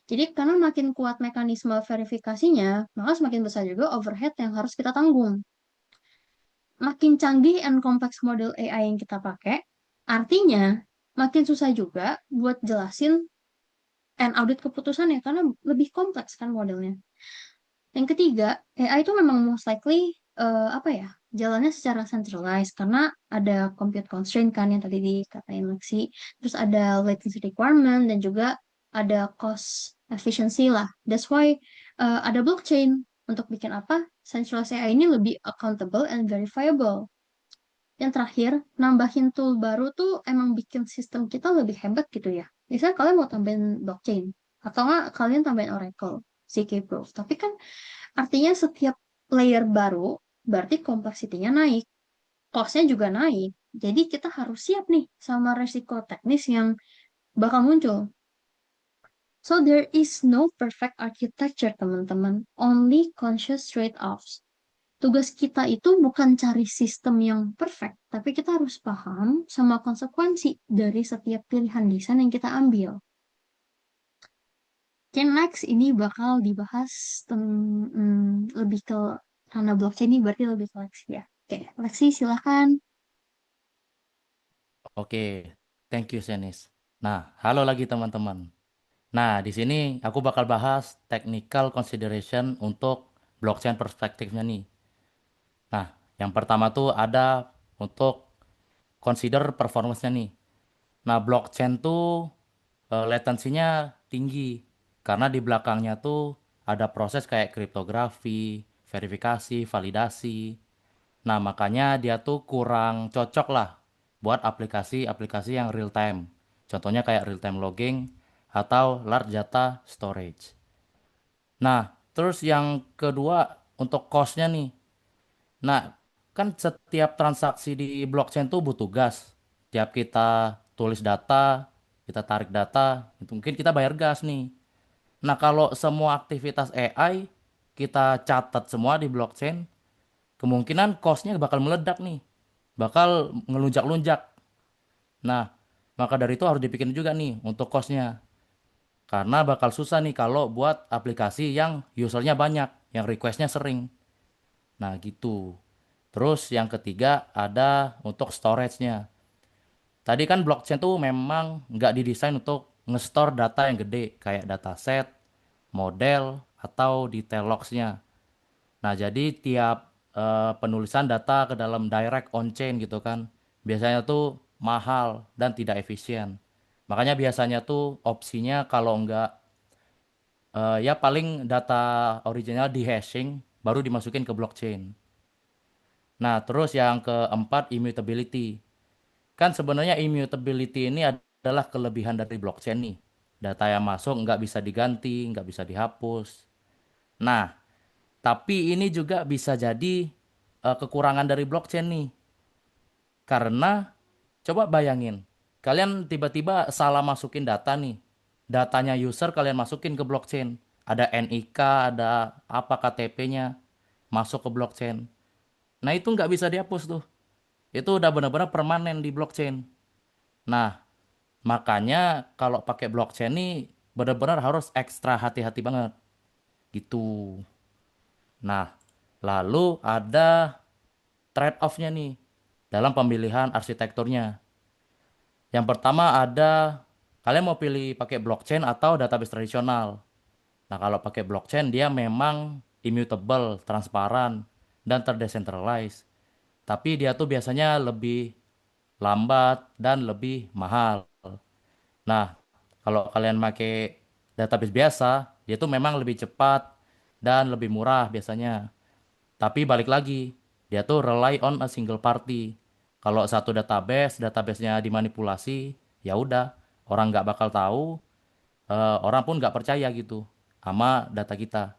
Jadi karena makin kuat mekanisme verifikasinya, maka semakin besar juga overhead yang harus kita tanggung. Makin canggih and kompleks model AI yang kita pakai, artinya makin susah juga buat jelasin and audit keputusannya karena lebih kompleks kan modelnya. Yang ketiga, AI itu memang most likely apa ya, jalannya secara centralized karena ada compute constraint kan yang tadi dikatain Lexi, terus ada latency requirement dan juga ada cost efficiency lah. That's why ada blockchain untuk bikin apa? Centralized AI ini lebih accountable and verifiable. Yang terakhir, nambahin tool baru tuh emang bikin sistem kita lebih hebat gitu ya. Misalnya kalian mau tambahin blockchain, atau nggak kalian tambahin Oracle, ZK-Proof. Tapi kan artinya setiap layer baru, berarti kompleksitinya naik, cost-nya juga naik. Jadi kita harus siap nih sama resiko teknis yang bakal muncul. So there is no perfect architecture, teman-teman. Only conscious trade-offs. Tugas kita itu bukan cari sistem yang perfect, tapi kita harus paham sama konsekuensi dari setiap pilihan desain yang kita ambil. Mungkin next ini bakal dibahas lebih ke karena blockchain ini berarti lebih ke Lexi ya. Oke, Lexi silahkan. Oke, thank you Senis. Nah, halo lagi teman-teman. Nah, di sini aku bakal bahas technical consideration untuk blockchain perspektifnya nih. Nah, yang pertama tuh ada untuk consider performance-nya nih. Nah, blockchain tuh latensinya tinggi karena di belakangnya tuh ada proses kayak kriptografi, verifikasi, validasi. Nah, makanya dia tuh kurang cocok lah buat aplikasi-aplikasi yang real time. Contohnya kayak real time logging atau large data storage. Nah, terus yang kedua untuk cost-nya nih. Nah, kan setiap transaksi di blockchain tuh butuh gas. Tiap kita tulis data, kita tarik data, itu mungkin kita bayar gas nih. Nah, kalau semua aktivitas AI kita catat semua di blockchain, kemungkinan cost-nya bakal meledak nih. Bakal ngelunjak-lunjak. Nah, maka dari itu harus dipikirin juga nih untuk cost-nya. Karena bakal susah nih kalau buat aplikasi yang usernya banyak, yang request-nya sering. Nah, gitu. Terus yang ketiga ada untuk storage-nya. Tadi kan blockchain tuh memang nggak didesain untuk nge-store data yang gede, kayak dataset, model, atau detail logs-nya. Nah, jadi tiap penulisan data ke dalam direct on-chain gitu kan, biasanya tuh mahal dan tidak efisien. Makanya biasanya tuh opsinya kalau nggak ya paling data original di hashing, baru dimasukin ke blockchain. Nah, terus yang keempat immutability. Kan sebenarnya immutability ini adalah kelebihan dari blockchain nih. Data yang masuk nggak bisa diganti, nggak bisa dihapus. Nah, tapi ini juga bisa jadi kekurangan dari blockchain nih. Karena coba bayangin, kalian tiba-tiba salah masukin data nih. Datanya user kalian masukin ke blockchain. Ada NIK, ada apa KTP-nya masuk ke blockchain. Nah, itu nggak bisa dihapus tuh. Itu udah benar-benar permanen di blockchain. Nah, makanya kalau pakai blockchain nih benar-benar harus ekstra hati-hati banget gitu. Nah, lalu ada trade-off-nya nih dalam pemilihan arsitekturnya. Yang pertama ada kalian mau pilih pakai blockchain atau database tradisional. Nah, kalau pakai blockchain dia memang immutable, transparan, dan terdecentralized. Tapi dia tuh biasanya lebih lambat dan lebih mahal. Nah, kalau kalian pakai database biasa, dia tuh memang lebih cepat dan lebih murah biasanya. Tapi balik lagi, dia tuh rely on a single party. Kalau satu database-nya dimanipulasi, ya udah, orang nggak bakal tahu, orang pun nggak percaya gitu sama data kita.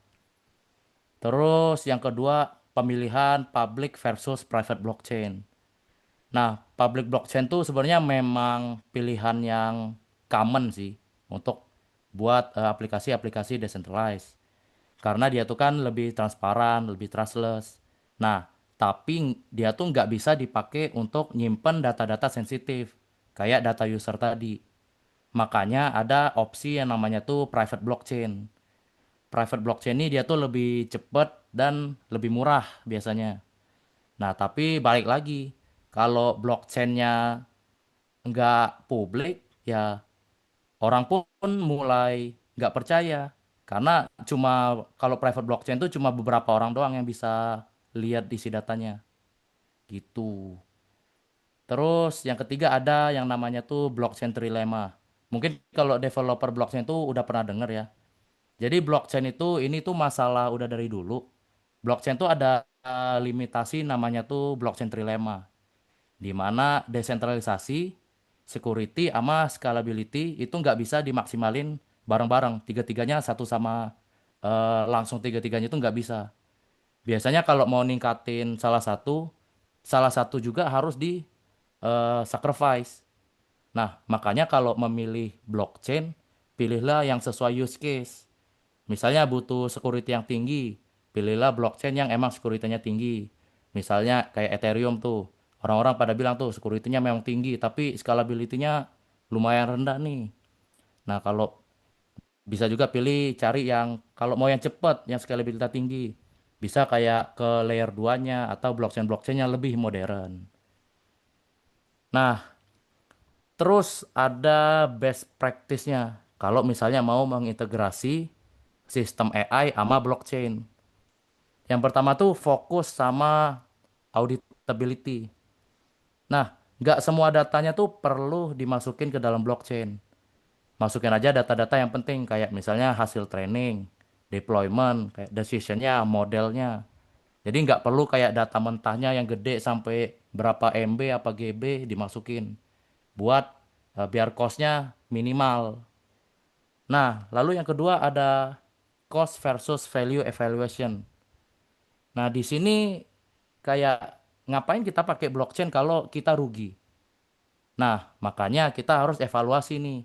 Terus yang kedua, pemilihan public versus private blockchain. Nah, public blockchain tuh sebenarnya memang pilihan yang common sih untuk buat aplikasi-aplikasi decentralized. Karena dia tuh kan lebih transparan, lebih trustless. Nah, tapi dia tuh nggak bisa dipakai untuk nyimpen data-data sensitif, kayak data user tadi. Makanya ada opsi yang namanya tuh private blockchain. Private blockchain ini dia tuh lebih cepat dan lebih murah biasanya. Nah, tapi balik lagi, kalau blockchainnya nggak publik, ya orang pun mulai nggak percaya. Karena cuma kalau private blockchain itu cuma beberapa orang doang yang bisa lihat isi datanya. Gitu. Terus yang ketiga ada yang namanya tuh blockchain trilemma. Mungkin kalau developer blockchain tuh udah pernah denger ya. Jadi blockchain itu ini tuh masalah udah dari dulu. Blockchain tuh ada limitasi namanya tuh blockchain trilemma, di mana desentralisasi, security, sama scalability itu nggak bisa dimaksimalin bareng-bareng. Tiga-tiganya satu sama langsung tiga-tiganya itu nggak bisa. Biasanya kalau mau ningkatin salah satu juga harus di sacrifice. Nah, makanya kalau memilih blockchain, pilihlah yang sesuai use case. Misalnya butuh security yang tinggi, pilihlah blockchain yang emang security-nya tinggi. Misalnya kayak Ethereum tuh, orang-orang pada bilang tuh security-nya memang tinggi, tapi scalability-nya lumayan rendah nih. Nah, kalau Bisa juga pilih cari yang kalau mau yang cepat, yang scalability tinggi. Bisa kayak ke layer 2-nya atau blockchain-blockchain yang lebih modern. Nah, terus ada best practice-nya. Kalau misalnya mau mengintegrasi sistem AI sama blockchain. Yang pertama tuh fokus sama auditability. Nah, nggak semua datanya tuh perlu dimasukin ke dalam blockchain. Masukin aja data-data yang penting kayak misalnya hasil training, deployment, kayak decisionnya, modelnya. Jadi nggak perlu kayak data mentahnya yang gede sampai berapa MB apa GB dimasukin. Buat biar cost-nya minimal. Nah, lalu yang kedua ada cost versus value evaluation. Nah, di sini kayak ngapain kita pakai blockchain kalau kita rugi? Nah, makanya kita harus evaluasi nih.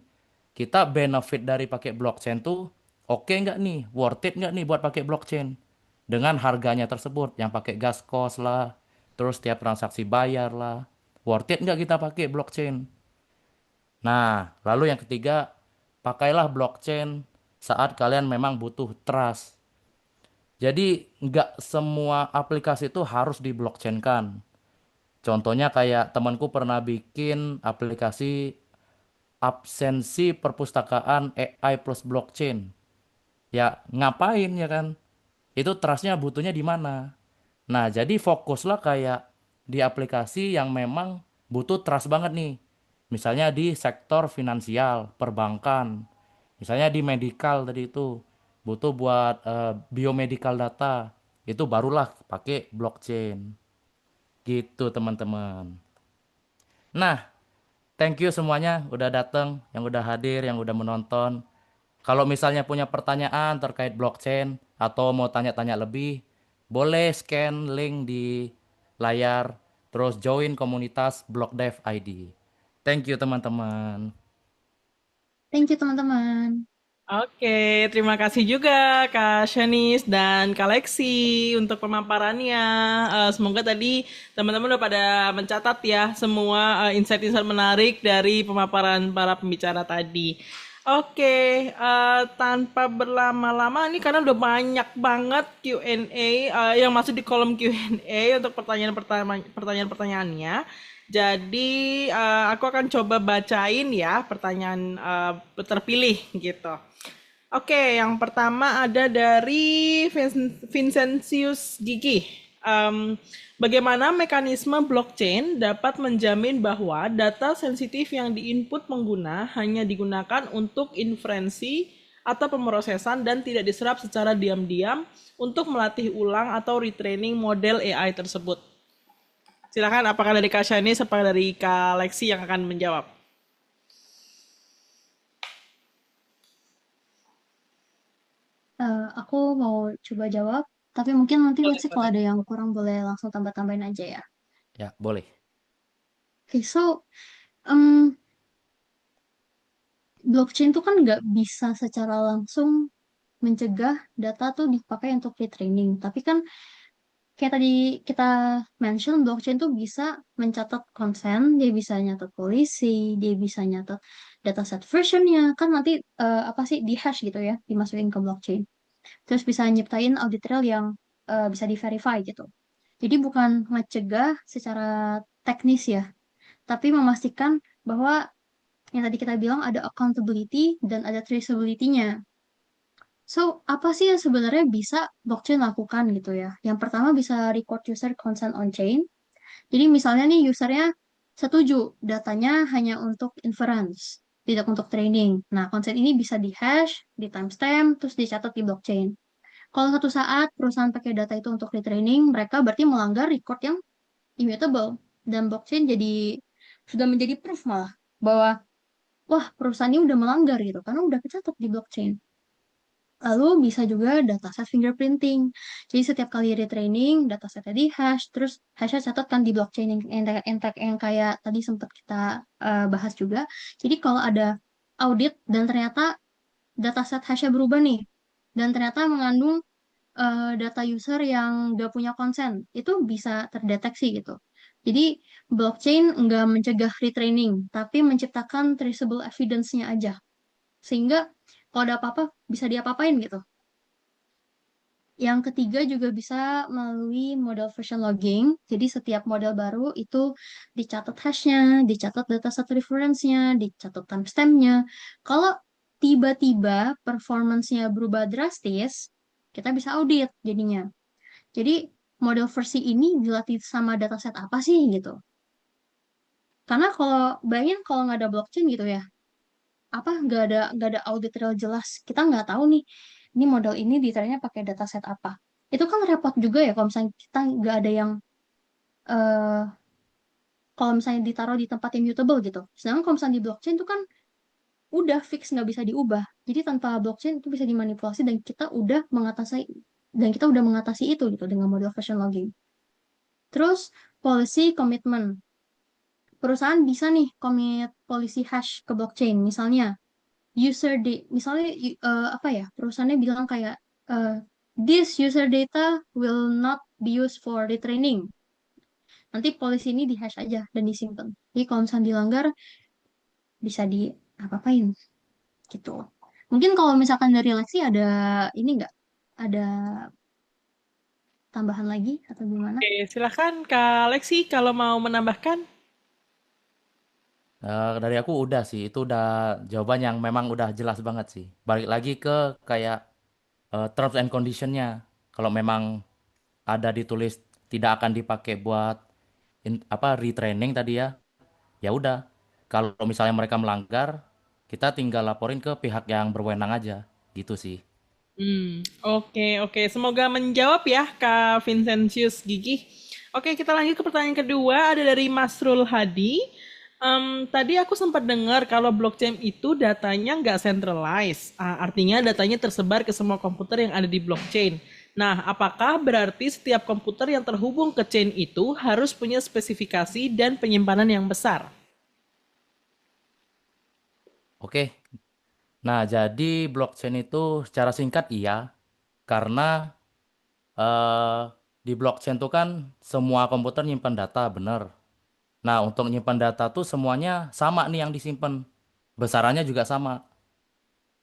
Kita benefit dari pakai blockchain tuh oke nggak nih? Worth it nggak nih buat pakai blockchain? Dengan harganya tersebut, yang pakai gas cost lah, terus tiap transaksi bayar lah. Worth it nggak kita pakai blockchain? Nah, lalu yang ketiga, pakailah blockchain saat kalian memang butuh trust. Jadi, nggak semua aplikasi itu harus di blockchain kan. Contohnya kayak temanku pernah bikin aplikasi absensi perpustakaan AI plus blockchain. Ya ngapain ya kan? Itu trustnya butuhnya di mana? Nah jadi fokuslah kayak di aplikasi yang memang butuh trust banget nih. Misalnya di sektor finansial, perbankan. Misalnya di medical tadi itu. Butuh buat biomedical data. Itu barulah pakai blockchain. Gitu teman-teman. Nah, thank you semuanya udah datang, yang udah hadir, yang udah menonton. Kalau misalnya punya pertanyaan terkait blockchain atau mau tanya-tanya lebih, boleh scan link di layar, terus join komunitas BlockDev ID. Thank you teman-teman. Thank you teman-teman. Oke, terima kasih juga Kak Shanis dan Kak Lexi untuk pemaparannya. Semoga tadi teman-teman udah pada mencatat ya semua insight-insight menarik dari pemaparan para pembicara tadi. Oke, tanpa berlama-lama ini karena udah banyak banget Q&A yang masuk di kolom Q&A untuk pertanyaan-pertanyaannya. Jadi aku akan coba bacain ya pertanyaan terpilih gitu. Oke, yang pertama ada dari Vincentius Gigi. Bagaimana mekanisme blockchain dapat menjamin bahwa data sensitif yang diinput pengguna hanya digunakan untuk inferensi atau pemrosesan dan tidak diserap secara diam-diam untuk melatih ulang atau retraining model AI tersebut? Silakan, apakah dari Kak Shani atau dari Kak Lexi yang akan menjawab? Aku mau coba jawab, tapi mungkin nanti Boleh, let's see kalau boleh. ada yang kurang boleh langsung tambah-tambahin aja ya. Ya, boleh. Okay, so blockchain tuh kan nggak bisa secara langsung mencegah data tuh dipakai untuk retraining. Tapi kan kayak tadi kita mention, blockchain tuh bisa mencatat konsen, dia bisa nyatat polisi, dia bisa nyatat dataset versionnya, kan nanti apa sih di hash gitu ya, dimasukin ke blockchain. Terus bisa nyiptain audit trail yang bisa di-verify gitu. Jadi bukan mencegah secara teknis ya, tapi memastikan bahwa yang tadi kita bilang ada accountability dan ada traceability-nya. So, apa sih yang sebenarnya bisa blockchain lakukan gitu ya? Yang pertama bisa record user consent on chain. Jadi misalnya nih usernya setuju datanya hanya untuk inference, tidak untuk training. Nah, consent ini bisa di hash, di timestamp, terus dicatat di blockchain. Kalau satu saat perusahaan pakai data itu untuk retraining, mereka berarti melanggar record yang immutable. Dan blockchain jadi sudah menjadi proof malah bahwa wah perusahaan ini udah melanggar gitu karena udah kecatat di blockchain. Lalu bisa juga dataset fingerprinting. Jadi setiap kali retraining, datasetnya di hash, terus hashnya catatkan di blockchain yang kayak tadi sempat kita bahas juga. Jadi kalau ada audit dan ternyata dataset hashnya berubah nih, dan ternyata mengandung data user yang nggak punya konsen, itu bisa terdeteksi gitu. Jadi blockchain nggak mencegah retraining, tapi menciptakan traceable evidence-nya aja. Sehingga kalau ada apa-apa bisa diapa-apain gitu. Yang ketiga juga bisa melalui model version logging. Jadi setiap model baru itu dicatat hashnya, dicatat dataset reference-nya, dicatat timestamp-nya. Kalau tiba-tiba performance-nya berubah drastis, kita bisa audit jadinya. Jadi model versi ini dilatih sama dataset apa sih gitu. Karena kalau bayangin kalau nggak ada blockchain gitu ya, apa nggak ada audit real jelas, kita nggak tahu nih ini model ini detailnya pakai dataset apa. Itu kan repot juga ya kalau misalnya kita nggak ada yang eh kalau misalnya ditaruh di tempat yang mutable gitu. Sedangkan kalau misalnya di blockchain itu kan udah fix nggak bisa diubah. Jadi tanpa blockchain itu bisa dimanipulasi dan kita udah mengatasi itu gitu dengan model version logging. Terus policy commitment. Perusahaan bisa nih commit policy hash ke blockchain. Misalnya misalnya apa ya, perusahaannya bilang kayak eh, this user data will not be used for retraining. Nanti polisi ini di hash aja dan disimpan. Jadi kalau misalnya dilanggar bisa di apa-apain gitu. Mungkin kalau misalkan dari Lexi ada ini nggak, ada tambahan lagi atau gimana? Oke, silahkan Kak Lexi kalau mau menambahkan. Dari aku udah sih, itu udah jawaban yang memang udah jelas banget sih. Balik lagi ke kayak terms and conditionnya. Kalau memang ada ditulis tidak akan dipakai buat apa retraining tadi ya, ya udah. Kalau misalnya mereka melanggar, kita tinggal laporin ke pihak yang berwenang aja, gitu sih. Oke, oke. Semoga menjawab ya, Kak Vincentius Gigi. Oke, kita lanjut ke pertanyaan kedua. Ada dari Masrul Hadi. Tadi aku sempat dengar kalau blockchain itu datanya nggak centralized. Artinya datanya tersebar ke semua komputer yang ada di blockchain. Nah, apakah berarti setiap komputer yang terhubung ke chain itu harus punya spesifikasi dan penyimpanan yang besar? Oke. Nah, jadi blockchain itu secara singkat iya, karena eh, di blockchain tuh kan semua komputer nyimpan data, bener. Nah, untuk nyimpan data tuh semuanya sama nih yang disimpan. Besarannya juga sama.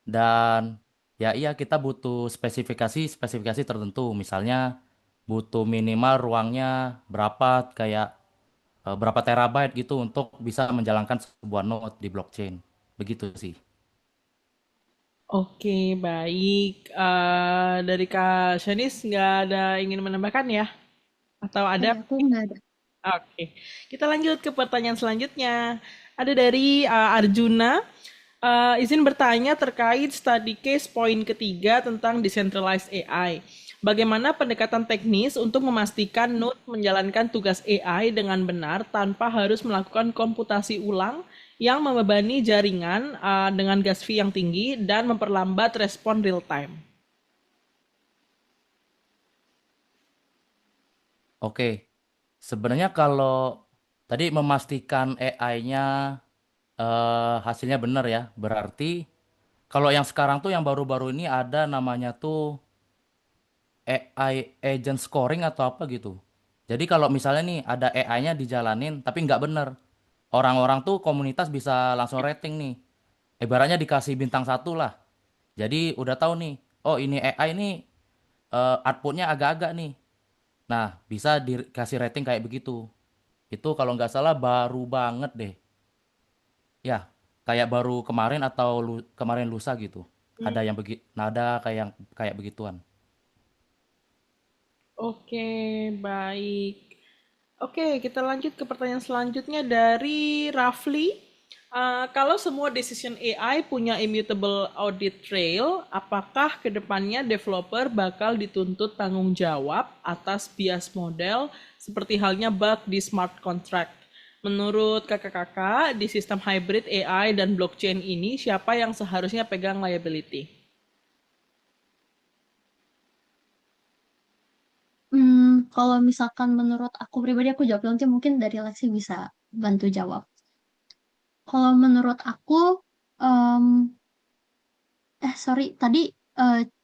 Dan ya iya kita butuh spesifikasi tertentu. Misalnya butuh minimal ruangnya berapa, kayak berapa terabyte gitu untuk bisa menjalankan sebuah node di blockchain. Begitu sih. Oke, baik. Dari Kak Shanis nggak ada ingin menambahkan ya? Atau ada? Aku nggak ada. Oke, kita lanjut ke pertanyaan selanjutnya. Ada dari Arjuna. Izin bertanya terkait study case poin ketiga tentang decentralized AI. Bagaimana pendekatan teknis untuk memastikan node menjalankan tugas AI dengan benar tanpa harus melakukan komputasi ulang yang membebani jaringan dengan gas fee yang tinggi dan memperlambat respon real time. Oke. Sebenarnya kalau tadi memastikan AI-nya hasilnya benar ya, berarti kalau yang sekarang tuh yang baru-baru ini ada namanya tuh AI agent scoring atau apa gitu. Jadi kalau misalnya nih ada AI-nya dijalanin tapi nggak bener, orang-orang tuh komunitas bisa langsung rating nih. Ibaratnya dikasih bintang satu lah. Jadi udah tahu nih, oh ini AI nih outputnya agak-agak nih. Nah, bisa dikasih rating kayak begitu. Itu kalau nggak salah baru banget deh. Ya, kayak baru kemarin atau kemarin lusa gitu. Ada yang ada kayak begituan. Oke, baik. Oke, kita lanjut ke pertanyaan selanjutnya dari Rafli. Kalau semua decision AI punya immutable audit trail, apakah kedepannya developer bakal dituntut tanggung jawab atas bias model seperti halnya bug di smart contract? Menurut kakak-kakak, di sistem hybrid AI dan blockchain ini, siapa yang seharusnya pegang liability? Kalau misalkan menurut aku pribadi, aku jawab nanti mungkin dari Lexi bisa bantu jawab. Kalau menurut aku, em, sorry, tadi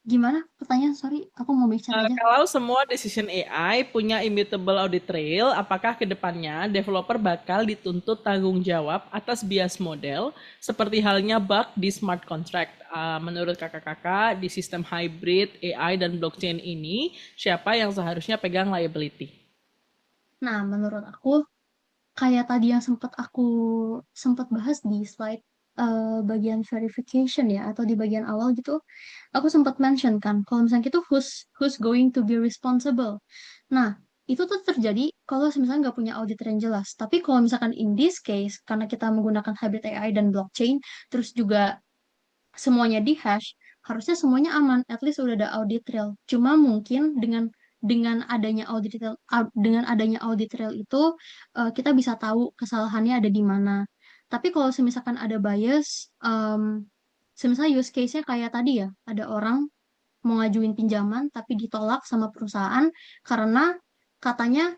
Gimana pertanyaan? Sorry, aku mau bicara aja. Kalau semua decision AI punya immutable audit trail, apakah ke depannya developer bakal dituntut tanggung jawab atas bias model seperti halnya bug di smart contract? Menurut kakak-kakak, di sistem hybrid AI dan blockchain ini, siapa yang seharusnya pegang liability? Nah, menurut aku kayak tadi yang sempat bahas di slide bagian verification ya atau di bagian awal gitu, aku sempat mention kan kalau misalnya itu who's going to be responsible. Nah, itu tuh terjadi kalau misalnya nggak punya audit yang jelas. Tapi kalau misalkan in this case, karena kita menggunakan hybrid AI dan blockchain, terus juga semuanya di hash, harusnya semuanya aman. At least udah ada audit trail. Cuma mungkin dengan adanya audit trail itu kita bisa tahu kesalahannya ada di mana. Tapi kalau misalkan ada bias, misalnya use case-nya kayak tadi ya, ada orang mau ngajuin pinjaman tapi ditolak sama perusahaan karena katanya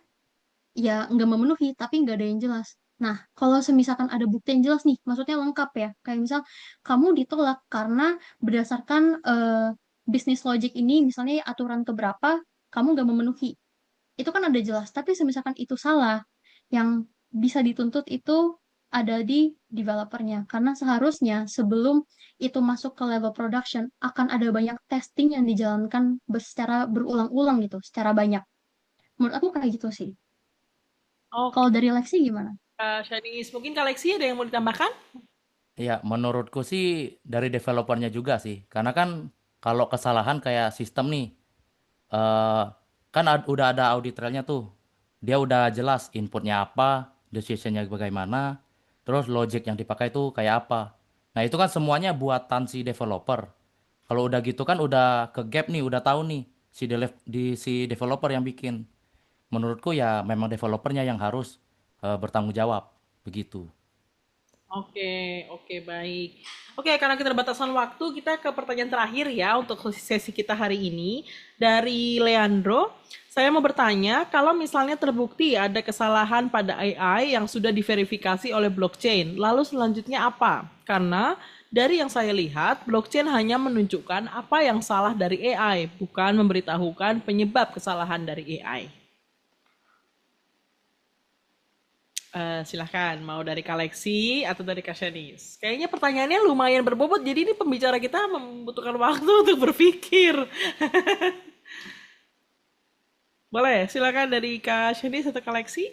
ya nggak memenuhi tapi nggak ada yang jelas. Nah, kalau semisalkan ada bukti yang jelas nih, maksudnya lengkap ya, kayak misal kamu ditolak karena berdasarkan bisnis logic ini, misalnya aturan keberapa, kamu nggak memenuhi. Itu kan ada jelas, tapi semisalkan itu salah, yang bisa dituntut itu ada di developernya. Karena seharusnya sebelum itu masuk ke level production, akan ada banyak testing yang dijalankan secara berulang-ulang gitu, secara banyak. Menurut aku kayak gitu sih. Kalau Oke, dari Lexi gimana? Shanice, mungkin koleksi ada yang mau ditambahkan? Ya, menurutku sih dari developernya juga sih. Karena kan kalau kesalahan kayak sistem nih, eh kan udah ada audit trailnya tuh. Dia udah jelas inputnya apa, decisionnya bagaimana, terus logic yang dipakai itu kayak apa. Nah, itu kan semuanya buatan si developer. Kalau udah gitu kan udah ke gap nih, udah tahu nih si developer yang bikin. Menurutku ya memang developernya yang harus bertanggung jawab begitu. Oke, oke, baik. Oke, karena keterbatasan waktu, kita ke pertanyaan terakhir ya untuk sesi kita hari ini. Dari Leandro, saya mau bertanya, kalau misalnya terbukti ada kesalahan pada AI yang sudah diverifikasi oleh blockchain, lalu selanjutnya apa? Karena dari yang saya lihat, blockchain hanya menunjukkan apa yang salah dari AI, bukan memberitahukan penyebab kesalahan dari AI. Silahkan, mau dari Kaleksi atau dari Kasyanis? Kayaknya pertanyaannya lumayan berbobot, jadi ini pembicara kita membutuhkan waktu untuk berpikir. Boleh, silakan dari Kasyanis atau Kaleksi?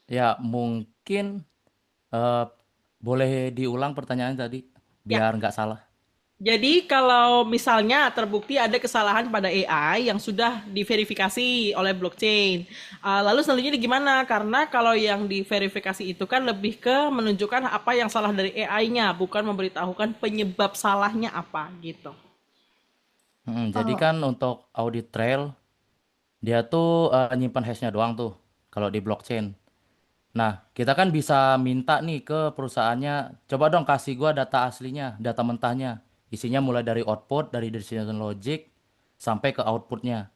Ya, mungkin eh, boleh diulang pertanyaan tadi Ya, biar nggak salah. jadi kalau misalnya terbukti ada kesalahan pada AI yang sudah diverifikasi oleh blockchain, lalu selanjutnya gimana? Karena kalau yang diverifikasi itu kan lebih ke menunjukkan apa yang salah dari AI-nya, bukan memberitahukan penyebab salahnya apa gitu. Jadi Kalau kan untuk audit trail dia tuh nyimpan hashnya doang tuh kalau di blockchain. Nah, kita kan bisa minta nih ke perusahaannya, coba dong kasih gua data aslinya, data mentahnya. Isinya mulai dari output, dari decision logic, sampai ke outputnya.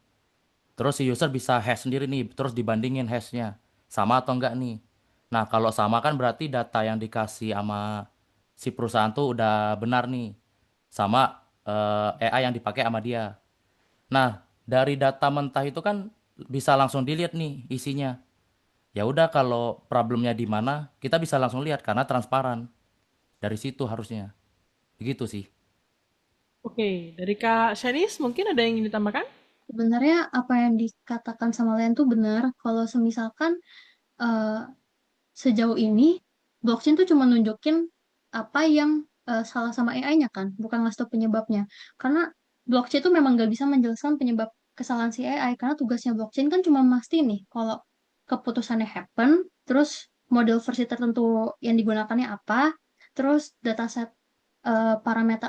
Terus si user bisa hash sendiri nih, terus dibandingin hashnya. Sama atau enggak nih. Nah, kalau sama kan berarti data yang dikasih sama si perusahaan tuh udah benar nih. Sama AI yang dipakai sama dia. Nah, dari data mentah itu kan bisa langsung dilihat nih isinya. Ya udah kalau problemnya di mana, kita bisa langsung lihat karena transparan. Dari situ harusnya. Begitu sih. Oke, dari Kak Shanis mungkin ada yang ingin ditambahkan? sebenarnya apa yang dikatakan sama Len tuh benar. Kalau semisalkan eh, sejauh ini blockchain tuh cuma nunjukin apa yang salah sama AI-nya kan, bukan ngasih tau penyebabnya. Karena blockchain tuh memang nggak bisa menjelaskan penyebab kesalahan si AI karena tugasnya blockchain kan cuma mesti nih kalau keputusannya happen, terus model versi tertentu yang digunakannya apa, terus dataset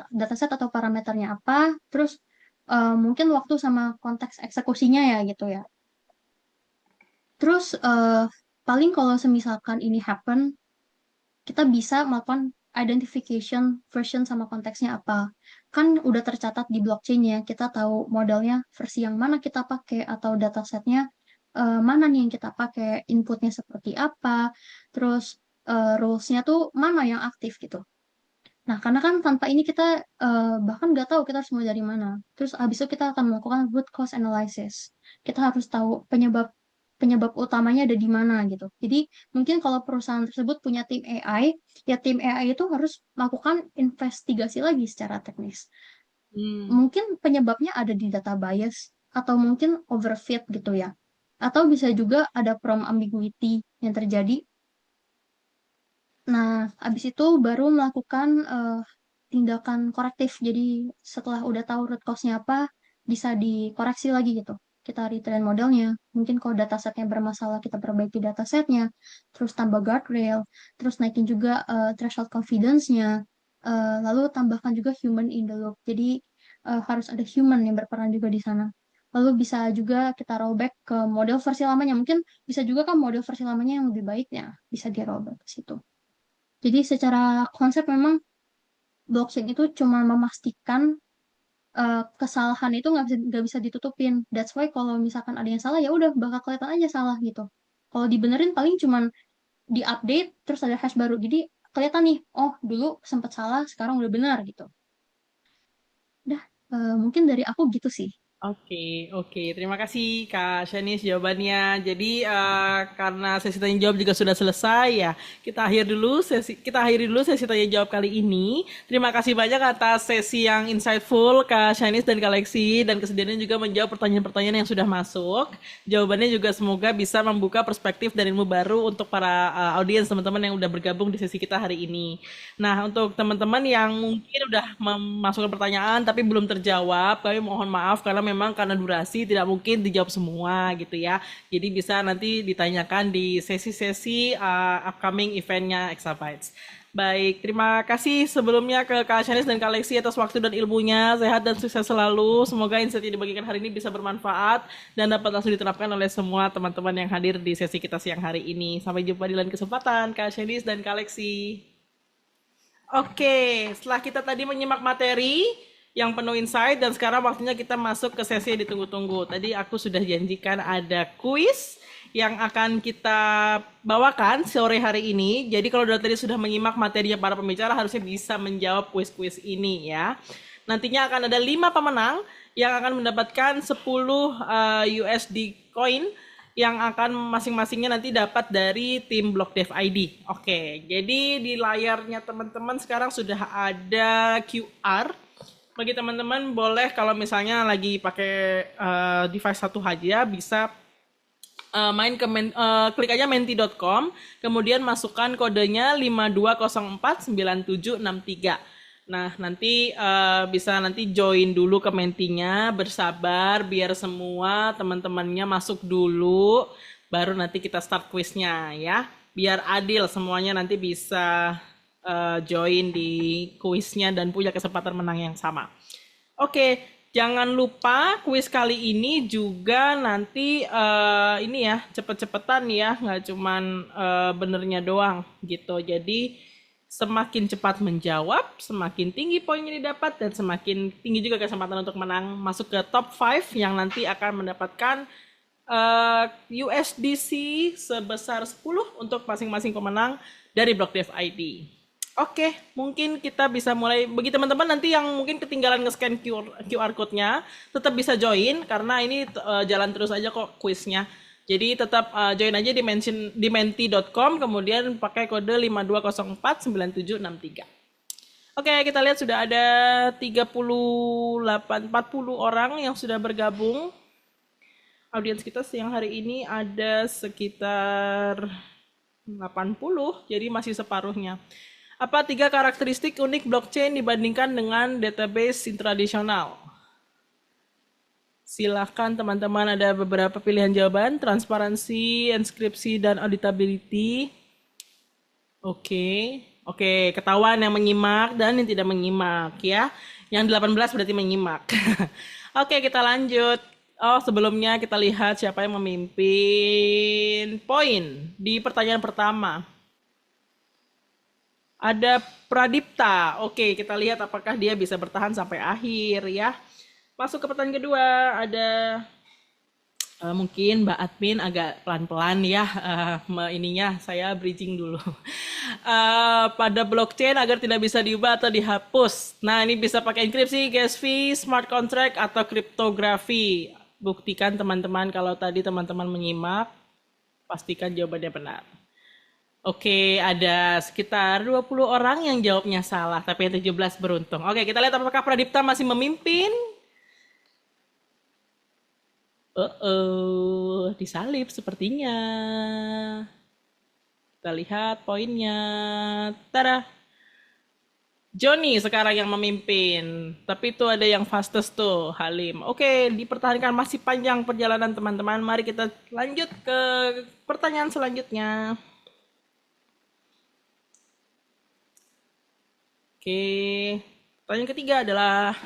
dataset atau parameternya apa, terus mungkin waktu sama konteks eksekusinya ya gitu ya. Terus paling kalau semisalkan ini happen, kita bisa melakukan identification version sama konteksnya apa. Kan udah tercatat di blockchain-nya, kita tahu modelnya versi yang mana kita pakai atau datasetnya mana nih yang kita pakai, inputnya seperti apa, terus rules-nya tuh mana yang aktif gitu. Nah, karena kan tanpa ini kita bahkan nggak tahu kita harus mulai dari mana. Terus habis itu kita akan melakukan root cause analysis. Kita harus tahu penyebab penyebab utamanya ada di mana gitu. Jadi mungkin kalau perusahaan tersebut punya tim AI, ya tim AI itu harus melakukan investigasi lagi secara teknis. Hmm. Mungkin penyebabnya ada di data bias atau mungkin overfit gitu ya. Atau bisa juga ada prompt ambiguity yang terjadi. Nah, habis itu baru melakukan tindakan korektif. Jadi setelah udah tahu root cause-nya apa, bisa dikoreksi lagi gitu. Kita retrain modelnya. Mungkin kalau datasetnya bermasalah, kita perbaiki datasetnya. Terus tambah guardrail. Terus naikin juga threshold confidence-nya. Lalu tambahkan juga human in the loop. Jadi harus ada human yang berperan juga di sana. Lalu bisa juga kita rollback ke model versi lamanya. Mungkin bisa juga kan model versi lamanya yang lebih baiknya bisa di rollback ke situ. Jadi secara konsep memang blockchain itu cuma memastikan kesalahan itu nggak bisa ditutupin. That's why kalau misalkan ada yang salah ya udah bakal kelihatan aja salah gitu. Kalau dibenerin paling cuman diupdate terus ada hash baru. Jadi kelihatan nih, oh dulu sempat salah, sekarang udah benar gitu. Udah, mungkin dari aku gitu sih. Oke, oke. Terima kasih Kak Shanis jawabannya. Jadi karena sesi tanya jawab juga sudah selesai ya, kita akhiri dulu sesi tanya jawab kali ini. Terima kasih banyak atas sesi yang insightful Kak Shanis dan Kak Lexi dan kesediaannya juga menjawab pertanyaan-pertanyaan yang sudah masuk. Jawabannya juga semoga bisa membuka perspektif dan ilmu baru untuk para audiens teman-teman yang udah bergabung di sesi kita hari ini. Nah, untuk teman-teman yang mungkin udah memasukkan pertanyaan tapi belum terjawab, kami mohon maaf karena memang karena durasi tidak mungkin dijawab semua gitu ya. Jadi bisa nanti ditanyakan di sesi-sesi upcoming eventnya Exabytes. Baik, terima kasih sebelumnya ke Kak Shanis dan Kak Lexi atas waktu dan ilmunya. Sehat dan sukses selalu. Semoga insight yang dibagikan hari ini bisa bermanfaat dan dapat langsung diterapkan oleh semua teman-teman yang hadir di sesi kita siang hari ini. Sampai jumpa di lain kesempatan, Kak Shanis dan Kak Lexi. Oke, setelah kita tadi menyimak materi yang penuh insight dan sekarang waktunya kita masuk ke sesi yang ditunggu-tunggu. Tadi aku sudah janjikan ada kuis yang akan kita bawakan sore hari ini. Jadi kalau dari tadi sudah menyimak materinya para pembicara harusnya bisa menjawab kuis-kuis ini ya. Nantinya akan ada 5 pemenang yang akan mendapatkan 10 USD coin yang akan masing-masingnya nanti dapat dari tim BlockDev ID. Oke, jadi di layarnya teman-teman sekarang sudah ada QR. Bagi teman-teman boleh kalau misalnya lagi pakai device satu aja bisa klik aja menti.com, kemudian masukkan kodenya 52049763. Nah, nanti bisa nanti join dulu ke mentinya, bersabar biar semua teman-temannya masuk dulu, baru nanti kita start quiznya ya. Biar adil semuanya nanti bisa join di quiznya dan punya kesempatan menang yang sama. Oke, jangan lupa kuis kali ini juga nanti ini ya cepet-cepetan ya, nggak cuman benernya doang gitu. Jadi semakin cepat menjawab, semakin tinggi poinnya didapat dan semakin tinggi juga kesempatan untuk menang masuk ke top 5 yang nanti akan mendapatkan USDC sebesar 10 untuk masing-masing pemenang dari BlockDev ID. Oke, mungkin kita bisa mulai. Bagi teman-teman nanti yang mungkin ketinggalan nge-scan QR code-nya, tetap bisa join karena ini jalan terus aja kok kuisnya. Jadi tetap join aja di menti.com, kemudian pakai kode 52049763. Oke, kita lihat sudah ada 40 orang yang sudah bergabung. Audiens kita siang hari ini ada sekitar 80, jadi masih separuhnya. Apa 3 karakteristik unik blockchain dibandingkan dengan database tradisional? Silahkan teman-teman, ada beberapa pilihan jawaban. Transparansi, inskripsi, dan auditability. Oke, ketahuan yang menyimak dan yang tidak menyimak ya. Yang 18 berarti menyimak. Oke, kita lanjut. Oh, sebelumnya kita lihat siapa yang memimpin poin di pertanyaan pertama. Ada Pradipta. Oke, kita lihat apakah dia bisa bertahan sampai akhir ya. Masuk ke pertanyaan kedua, ada Mungkin Mbak Admin agak pelan-pelan ya ininya saya bridging dulu. Pada blockchain agar tidak bisa diubah atau dihapus. Nah, ini bisa pakai enkripsi, gas fee, smart contract atau kriptografi. Buktikan teman-teman kalau tadi teman-teman menyimak, pastikan jawabannya benar. Oke, ada sekitar 20 orang yang jawabnya salah, tapi yang 17 beruntung. Oke, kita lihat apakah Pradipta masih memimpin. Disalip sepertinya. Kita lihat poinnya. Tada. Joni sekarang yang memimpin. Tapi itu ada yang fastest tuh, Halim. Oke, dipertahankan, masih panjang perjalanan teman-teman. Mari kita lanjut ke pertanyaan selanjutnya. Oke, pertanyaan ketiga adalah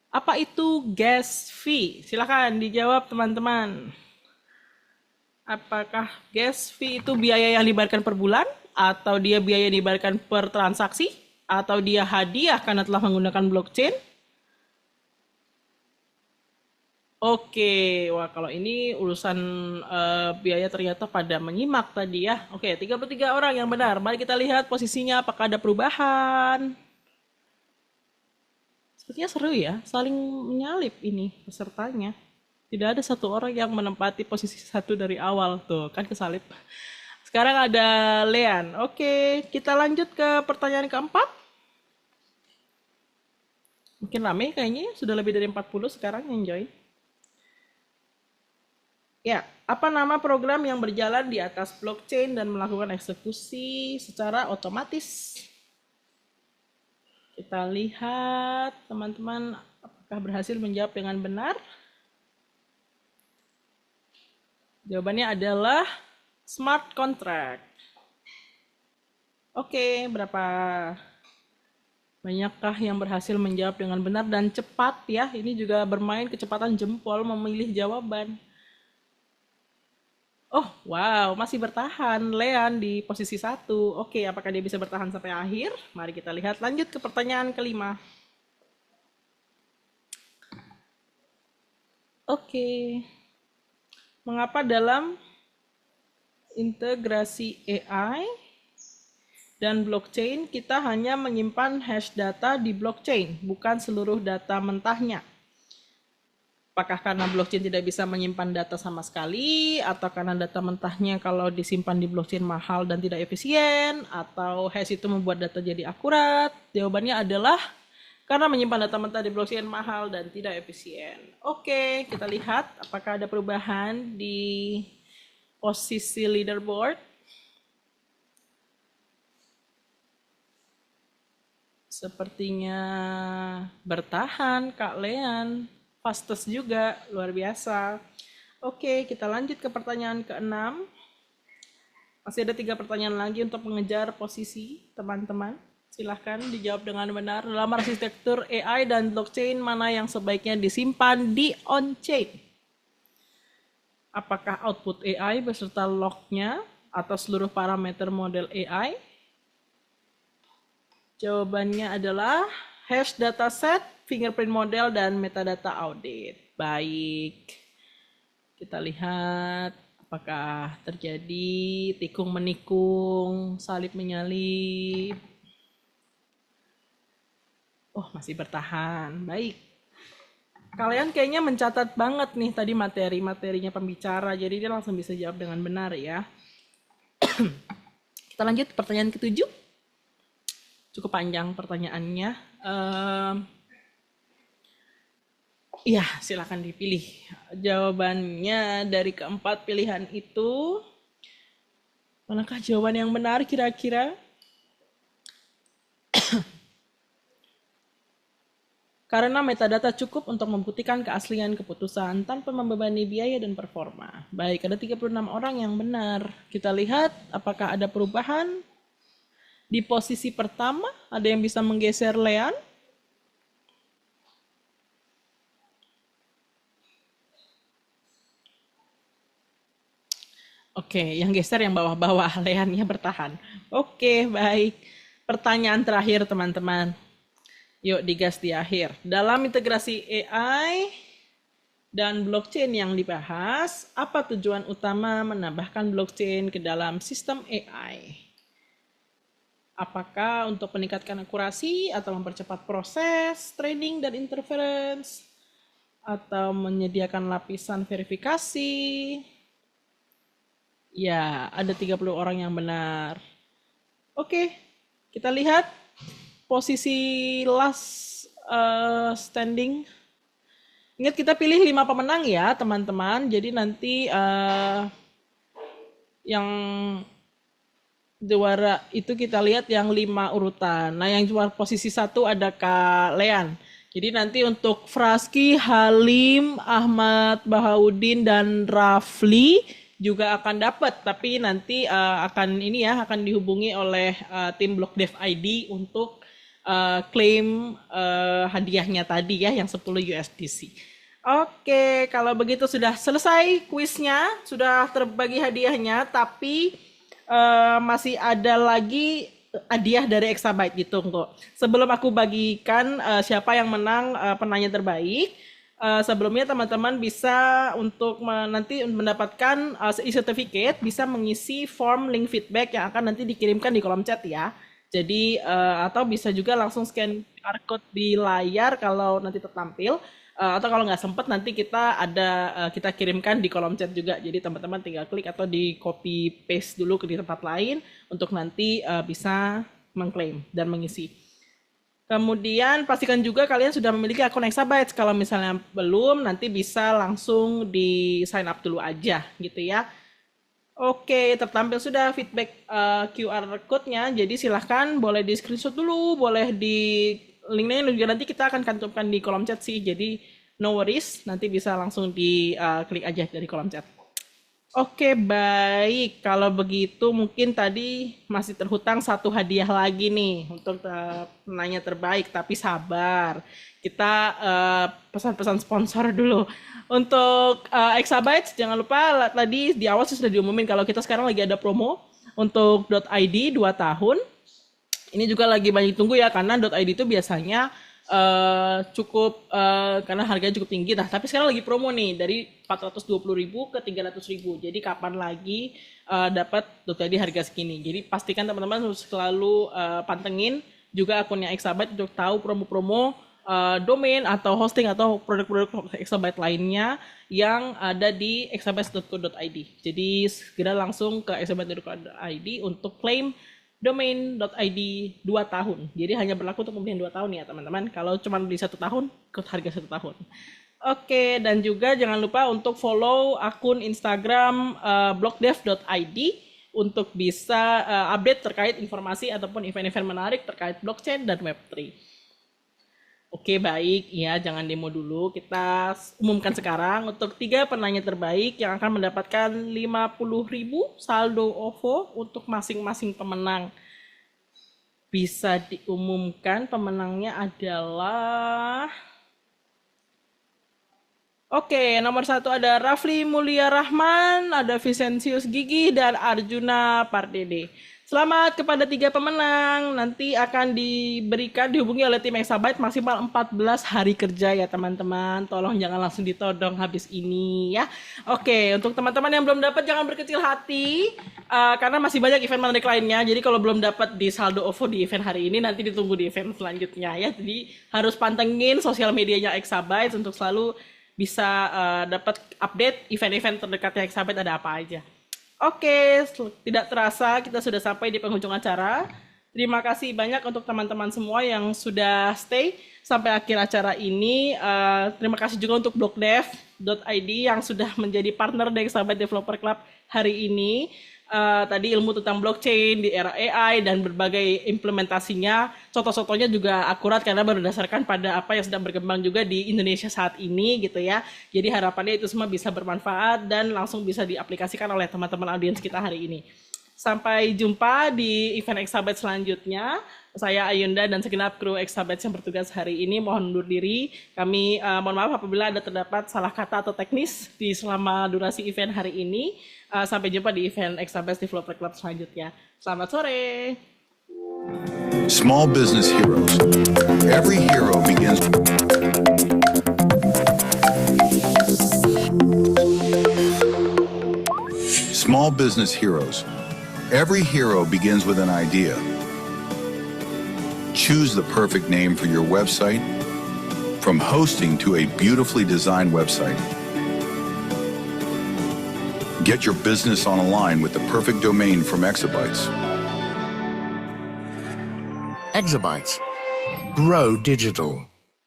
apa itu gas fee? Silakan dijawab teman-teman. Apakah gas fee itu biaya yang dibayarkan per bulan? Atau dia biaya yang dibayarkan per transaksi? Atau dia hadiah karena telah menggunakan blockchain? Oke, wah kalau ini urusan biaya ternyata pada menyimak tadi ya. Oke, 33 orang yang benar. Mari kita lihat posisinya apakah ada perubahan. Sepertinya seru ya, saling menyalip ini pesertanya. Tidak ada satu orang yang menempati posisi satu dari awal. Tuh, kan kesalip. Sekarang ada Lean. Oke, kita lanjut ke pertanyaan keempat. Mungkin rame kayaknya, sudah lebih dari 40 sekarang yang join. Ya, apa nama program yang berjalan di atas blockchain dan melakukan eksekusi secara otomatis? Kita lihat teman-teman apakah berhasil menjawab dengan benar. Jawabannya adalah smart contract. Oke, berapa banyakkah yang berhasil menjawab dengan benar dan cepat ya? Ini juga bermain kecepatan jempol memilih jawaban. Oh, wow, masih bertahan Lean di posisi 1. Oke, apakah dia bisa bertahan sampai akhir? Mari kita lihat, lanjut ke pertanyaan kelima. Oke. Mengapa dalam integrasi AI dan blockchain kita hanya menyimpan hash data di blockchain, bukan seluruh data mentahnya? Apakah karena blockchain tidak bisa menyimpan data sama sekali, atau karena data mentahnya kalau disimpan di blockchain mahal dan tidak efisien, atau hash itu membuat data jadi akurat? Jawabannya adalah karena menyimpan data mentah di blockchain mahal dan tidak efisien. Oke, kita lihat apakah ada perubahan di posisi leaderboard. Sepertinya bertahan Kak Lean. Fastest juga, luar biasa. Oke, kita lanjut ke pertanyaan ke-6. Masih ada 3 pertanyaan lagi untuk mengejar posisi teman-teman. Silahkan dijawab dengan benar. Dalam arsitektur AI dan blockchain, mana yang sebaiknya disimpan di on-chain? Apakah output AI beserta log-nya atau seluruh parameter model AI? Jawabannya adalah hash dataset, fingerprint model, dan metadata audit. Baik. Kita lihat apakah terjadi tikung menikung, salib menyalip. Oh, masih bertahan. Baik. Kalian kayaknya mencatat banget nih tadi materi-materinya pembicara, jadi dia langsung bisa jawab dengan benar ya. Kita lanjut pertanyaan ke-7. Cukup panjang pertanyaannya. Iya, silakan dipilih. Jawabannya dari keempat pilihan itu, manakah jawaban yang benar kira-kira? Karena metadata cukup untuk membuktikan keaslian keputusan tanpa membebani biaya dan performa. Baik, ada 36 orang yang benar. Kita lihat apakah ada perubahan. Di posisi pertama, ada yang bisa menggeser Lean. Oke, yang geser yang bawah-bawah, Leannya bertahan. Oke, baik. Pertanyaan terakhir teman-teman. Yuk digas di akhir. Dalam integrasi AI Dan blockchain yang dibahas, apa tujuan utama menambahkan blockchain ke dalam sistem AI? Apakah untuk meningkatkan akurasi atau mempercepat proses, training dan interference, atau menyediakan lapisan verifikasi? Ya, ada 30 orang yang benar. Oke, kita lihat posisi last standing. Ingat kita pilih 5 pemenang ya teman-teman. Jadi nanti yang juara itu kita lihat yang 5 urutan. Nah yang juara posisi 1 ada Kak Lean. Jadi nanti untuk Fraski, Halim, Ahmad, Bahaudin, dan Rafli juga akan dapat. Tapi nanti akan dihubungi oleh tim BlockDev ID untuk klaim hadiahnya tadi ya yang 10 USDC. Oke, kalau begitu sudah selesai kuisnya, sudah terbagi hadiahnya, tapi masih ada lagi hadiah dari Exabyte gitu kok. Sebelum aku bagikan siapa yang menang penanya terbaik, sebelumnya teman-teman bisa untuk nanti mendapatkan e-certificate bisa mengisi form link feedback yang akan nanti dikirimkan di kolom chat ya. Jadi atau bisa juga langsung scan QR code di layar kalau nanti tertampil. Atau kalau nggak sempet nanti kita kirimkan di kolom chat juga. Jadi teman-teman tinggal klik atau di copy paste dulu di tempat lain untuk nanti bisa mengklaim dan mengisi. Kemudian pastikan juga kalian sudah memiliki akun Exabyte. Kalau misalnya belum, nanti bisa langsung di sign up dulu aja gitu ya. Oke, tertampil sudah feedback QR code-nya. Jadi silahkan boleh di screenshot dulu, boleh di linknya juga nanti kita akan cantumkan di kolom chat sih. Jadi no worries, nanti bisa langsung di klik aja dari kolom chat. Oke, baik. Kalau begitu mungkin tadi masih terhutang 1 hadiah lagi nih untuk penanya terbaik. Tapi sabar, kita pesan-pesan sponsor dulu. Untuk Exabyte, jangan lupa tadi di awal sudah diumumin kalau kita sekarang lagi ada promo untuk .id 2 tahun. Ini juga lagi banyak tunggu ya, karena .id itu biasanya cukup karena harganya cukup tinggi. Nah, tapi sekarang lagi promo nih dari 420.000 ke 300.000. Jadi kapan lagi dapat .id harga segini. Jadi pastikan teman-teman harus selalu pantengin juga akunnya Exabyte untuk tahu promo-promo domain atau hosting atau produk-produk Exabyte lainnya yang ada di exabyte.co.id. Jadi segera langsung ke exabyte.co.id untuk klaim domain.id 2 tahun. Jadi hanya berlaku untuk pembelian 2 tahun ya teman-teman. Kalau cuma beli 1 tahun, ikut harga 1 tahun. Oke, dan juga jangan lupa untuk follow akun Instagram blockdev.id untuk bisa update terkait informasi ataupun event-event menarik terkait blockchain dan Web3. Oke, baik. Ya, jangan demo dulu. Kita umumkan sekarang untuk 3 penanya terbaik yang akan mendapatkan 50.000 saldo OVO untuk masing-masing pemenang. Bisa diumumkan pemenangnya adalah... Oke, nomor 1 ada Rafli Mulia Rahman, ada Vicensius Gigi, dan Arjuna Pardede. Selamat kepada 3 pemenang. Nanti akan dihubungi oleh tim Exabyte maksimal 14 hari kerja ya teman-teman. Tolong jangan langsung ditodong habis ini ya. Oke, untuk teman-teman yang belum dapat jangan berkecil hati karena masih banyak event menarik lainnya. Jadi kalau belum dapat di saldo OVO di event hari ini nanti ditunggu di event selanjutnya ya. Jadi harus pantengin sosial medianya Exabyte untuk selalu bisa dapat update event-event terdekatnya Exabyte ada apa aja. Oke, tidak terasa kita sudah sampai di penghujung acara. Terima kasih banyak untuk teman-teman semua yang sudah stay sampai akhir acara ini. Terima kasih juga untuk blockdev.id yang sudah menjadi partner dari Exabyte Developer Club hari ini. Tadi ilmu tentang blockchain di era AI dan berbagai implementasinya, contoh-contohnya juga akurat karena berdasarkan pada apa yang sedang berkembang juga di Indonesia saat ini gitu ya. Jadi harapannya itu semua bisa bermanfaat dan langsung bisa diaplikasikan oleh teman-teman audiens kita hari ini. Sampai jumpa di event Exabyte selanjutnya. Saya Ayunda dan segenap kru Exabyte yang bertugas hari ini mohon undur diri. Kami mohon maaf apabila ada terdapat salah kata atau teknis di selama durasi event hari ini. Sampai jumpa di event Exabyte Developer Club selanjutnya. Selamat sore. Small business heroes. Every hero begins Small business heroes. Every hero begins with an idea. Choose the perfect name for your website, from hosting to a beautifully designed website. Get your business on a line with the perfect domain from Exabytes. Exabytes. Grow digital.